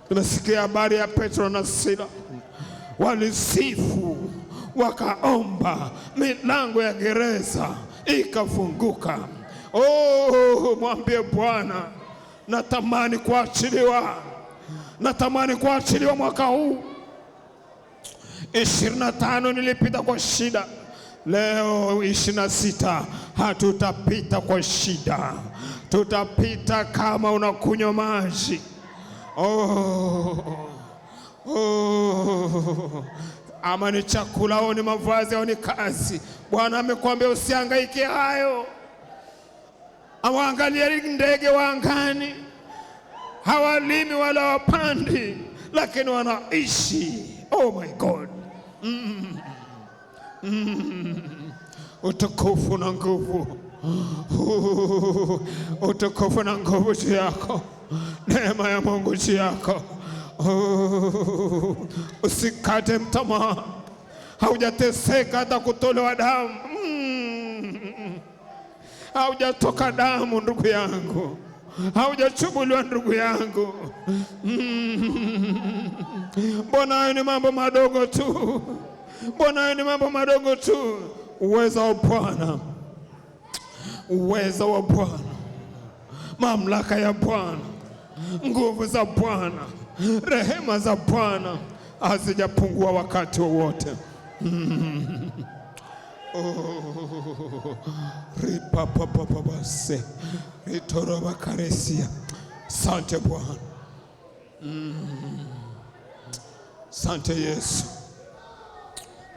Tunasikia habari ya Petro na Sila, walisifu, wakaomba, milango ya gereza ikafunguka. Oh, mwambie Bwana, natamani kuachiliwa, natamani kuachiliwa mwaka huu. 25 nilipita kwa shida, leo 26 hatutapita kwa shida, tutapita kama unakunywa maji. Ama ni chakula au ni mavazi au ni kazi, Bwana amekwambia usihangaike hayo. Awaangalia ndege wa angani, hawalimi wala wapandi, lakini wanaishi. Oh my God. Utukufu na nguvu, utukufu na nguvu juu yako, neema ya Mungu juu yako. Usikate tamaa. Haujateseka hata kutolewa damu, haujatoka damu ndugu yangu, haujachubuliwa ndugu yangu. Mbona hayo ni mambo madogo tu, mbona hayo ni mambo madogo tu. Uwezo wa Bwana, uwezo wa Bwana, mamlaka ya Bwana, nguvu za Bwana, rehema za Bwana hazijapungua wakati wowote. Ripapapapase ritoroba karesia. Asante Bwana, asante Yesu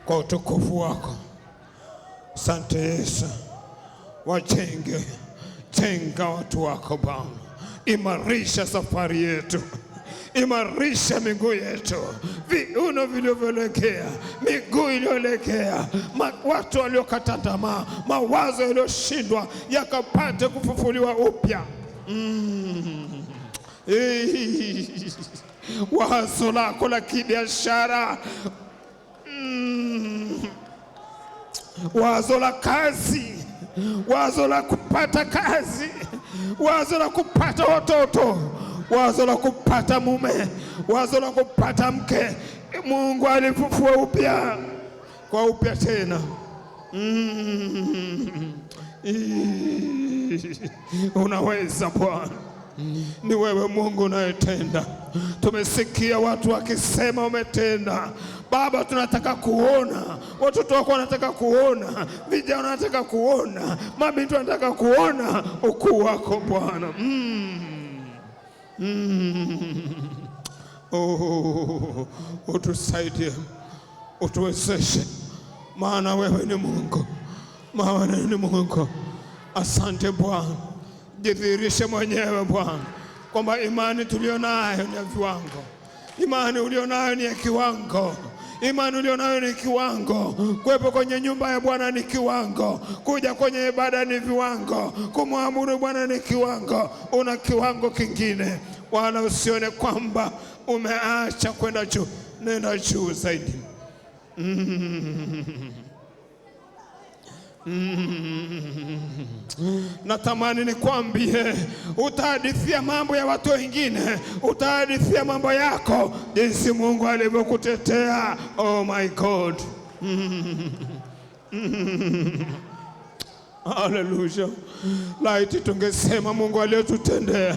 kwa utukufu wako. Asante Yesu, jenga watu wako Bwana, imarisha safari yetu, Imarisha miguu yetu, viuno vilivyolegea, miguu iliyolegea, watu waliokata tamaa, mawazo yaliyoshindwa yakapate kufufuliwa upya. Wazo lako la kibiashara, wazo la kazi, wazo la kupata kazi, wazo la kupata watoto, wazo la kupata mume, wazo la kupata mke, Mungu alifufua upya kwa upya tena. Unaweza Bwana, ni wewe Mungu unayetenda. Tumesikia watu wakisema umetenda. Baba, tunataka kuona, watoto wako wanataka kuona, vijana wanataka kuona, mabinti wanataka kuona ukuu wako Bwana. Utusaidie, utuwezeshe, maana wewe ni Mungu, maana ni Mungu. Asante Bwana, jidhihirishe mwenyewe Bwana, kwamba imani tulionayo ni ya viwango, imani ulionayo ni ya kiwango, imani ulionayo ni kiwango. Kuwepo kwenye nyumba ya Bwana ni kiwango, kuja kwenye ibada ni viwango, kumwabudu Bwana ni kiwango. Una kiwango kingine, wala usione kwamba umeacha kwenda juu. Nenda juu zaidi. Natamani nikwambie, utahadithia mambo ya watu wengine, utahadithia mambo yako, jinsi Mungu alivyokutetea. Oh my God. Hallelujah. Laiti tungesema Mungu aliyotutendea.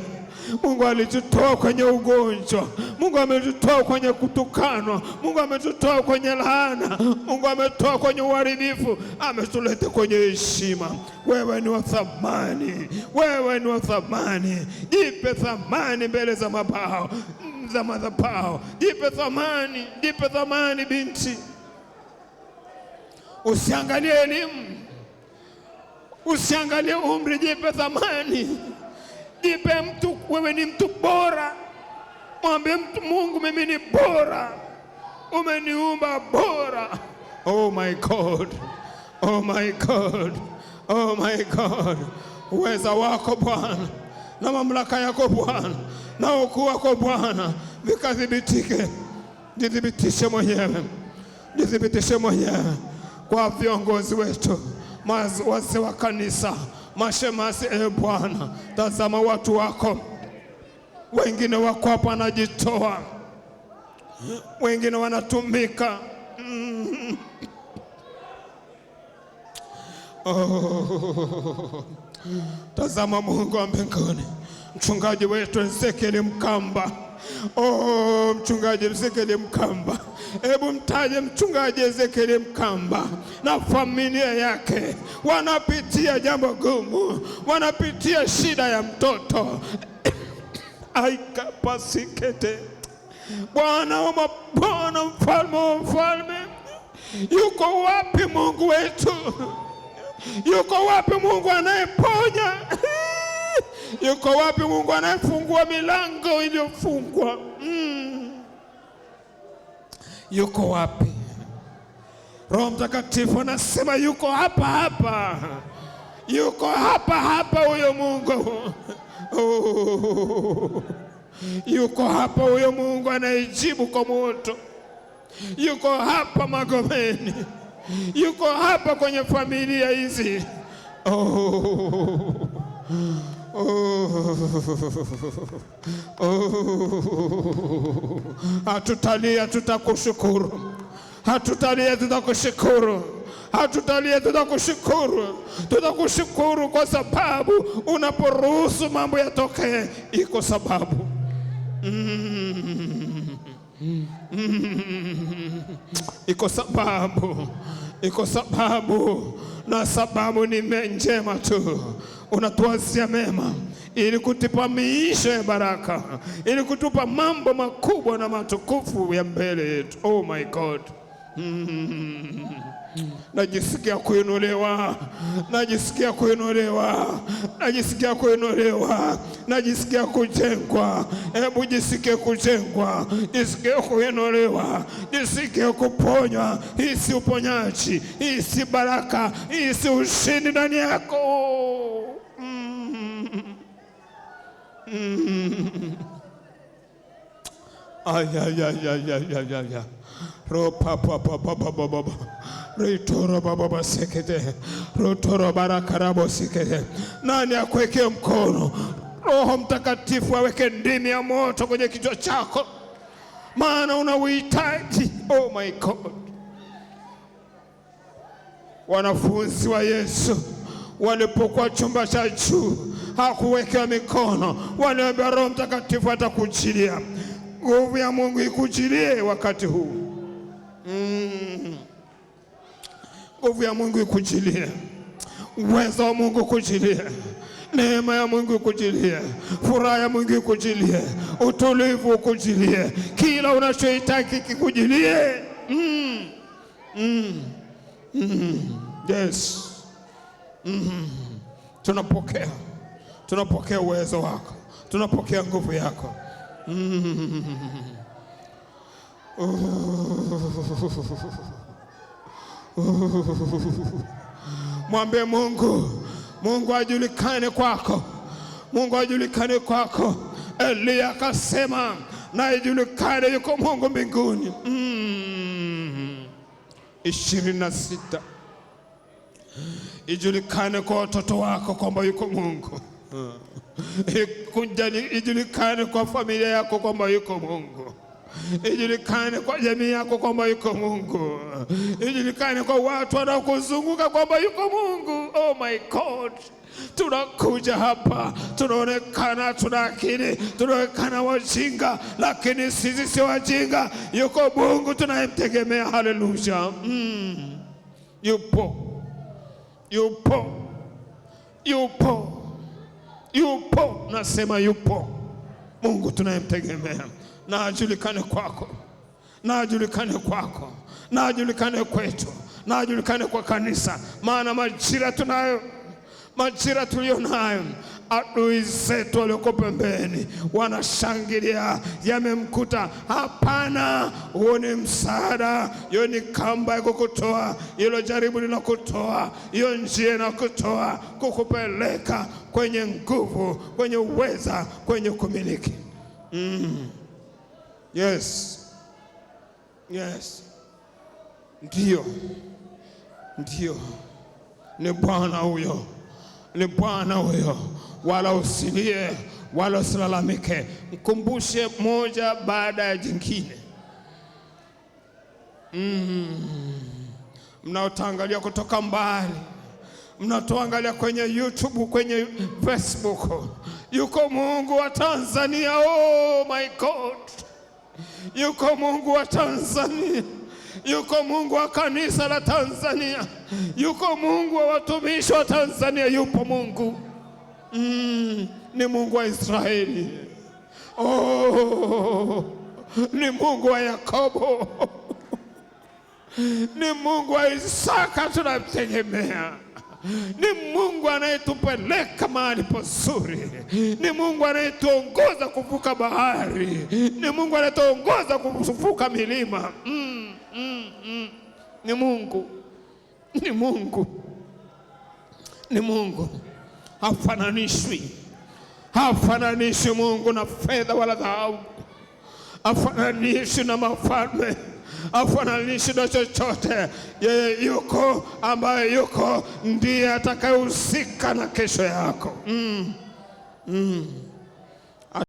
Mungu alitutoa kwenye ugonjwa, Mungu ametutoa kwenye kutukanwa, Mungu ametutoa kwenye laana, Mungu ametutoa kwenye uharibifu, ametuleta kwenye heshima. Wewe ni wa thamani, wewe ni wa thamani. Jipe thamani mbele za madhabahu, jipe thamani, jipe thamani binti. Usiangalie elimu, usiangalie umri, jipe thamani. Jipe mtu, wewe ni mtu bora. Mwambie mtu, Mungu, mimi ni bora, umeniumba bora. Oh my God, oh my God, oh my God. Uweza wako Bwana na mamlaka yako Bwana na ukuu wako Bwana vikathibitike. Jithibitishe mwenyewe, jithibitishe mwenyewe kwa viongozi wetu, wazee wa kanisa, mashemasi. Bwana, tazama watu wako, wengine wako hapa wanajitoa, wengine wanatumika. Tazama Mungu wa mbinguni, mchungaji wetu Ezekiel Mkamba. Mchungaji Ezekiel Mkamba, hebu mtaje mchungaji Ezekiel Mkamba na familia yake. Wanapitia jambo gumu, wanapitia shida ya mtoto. Aikapasikete. Bwana wa mabwana, mfalme wa mfalme, yuko wapi Mungu wetu? Yuko wapi Mungu anayeponya? Yuko wapi Mungu anayefungua milango iliyofungwa? Yuko wapi? Roho Mtakatifu anasema yuko hapa hapa, yuko hapa hapa huyo Mungu. Yuko hapa huyo Mungu anayejibu kwa moto. Yuko hapa Magomeni, yuko hapa kwenye familia hizi. Hatutalia, tutakushukuru. Hatutalia, tutakushukuru. Hatutalia, tutakushukuru. Tutakushukuru kwa sababu unaporuhusu mambo yatokee, iko sababu. Iko sababu, iko sababu, na sababu ni njema tu. Unatuwazia mema ili kutupa miisho ya baraka, ili kutupa mambo makubwa na matukufu ya mbele yetu. Oh my God. Najisikia kuinuliwa, najisikia kuinuliwa, najisikia kuinuliwa, najisikia kujengwa. Hebu jisikie kujengwa, jisikie kuinuliwa, jisikie kuponywa. Hii si uponyaji, hii si baraka, hii si ushindi ndani yako. Ay. Ritoro baba sekete, rotoro barakarabo sekete. Nani akuwekee mkono? Roho Mtakatifu aweke ndimi ya moto kwenye kichwa chako, maana una uhitaji. Oh my God. Wanafunzi wa Yesu walipokuwa chumba cha juu, hakuwekewa mikono, waliomba Roho Mtakatifu atakujilia. Nguvu ya Mungu ikujilie wakati huu. Nguvu ya Mungu ikujilie, uwezo wa Mungu kujilie, neema ya Mungu ikujilie, furaha ya Mungu ikujilie, utulivu ukujilie, kila unachohitaji kikujilie. Yes. Tunapokea uwezo wako, tunapokea nguvu yako. Mwambie Mungu ajulikane kwako, Mungu ajulikane kwako. Elia akasema na ijulikane yuko Mungu mbinguni. 26 ijulikane kwa watoto wako kwamba yuko Mungu. Ijulikane kwa familia yako kwamba yuko Mungu. Ijulikane kwa jamii yako kwamba yuko Mungu. Ijulikane kwa watu wanaokuzunguka kwamba yuko Mungu. Oh my God. Tunakuja hapa, tunaonekana tuna akili, tunaonekana wajinga, lakini sisi si wajinga. Yuko Mungu tunayemtegemea. Haleluya. Yupo, nasema yupo Mungu tunayemtegemea. Na ajulikane kwako, na ajulikane kwako, na ajulikane kwetu, na ajulikane kwa kanisa. Maana majira tulio nayo, adui zetu walioko pembeni wanashangilia yamemkuta. Hapana, huo ni msaada, hiyo ni kamba ya kukutoa, hilo jaribu linakutoa, hiyo njia inakutoa kukupeleka kwenye nguvu, kwenye uweza, kwenye kumiliki. Yes. Ndio. Ni Bwana huyo, ni Bwana huyo. Wala usilie, wala usilalamike. Mkumbushe moja baada ya jingine. Mnaotangalia kutoka mbali, mnatoangalia kwenye YouTube, kwenye Facebook, yuko Mungu wa Tanzania. Oh my God. Yuko Mungu wa Tanzania, yuko Mungu wa kanisa la Tanzania, yuko Mungu wa watumishi wa Tanzania. Yupo Mungu. Ni Mungu wa Israeli. Oh, ni Mungu wa Yakobo, ni Mungu wa Isaka tunamtegemea. Ni Mungu anayetupeleka mahali pazuri. Ni Mungu anayetuongoza kuvuka bahari. Ni Mungu anayetuongoza kuvuka milima. Ni Mungu. Hafananishwi Mungu na fedha wala dhahabu. Hafananishwi na mafalme, hafananishwi na chochote. Yeye yuko ambaye yuko ndiye atakayehusika na kesho yako.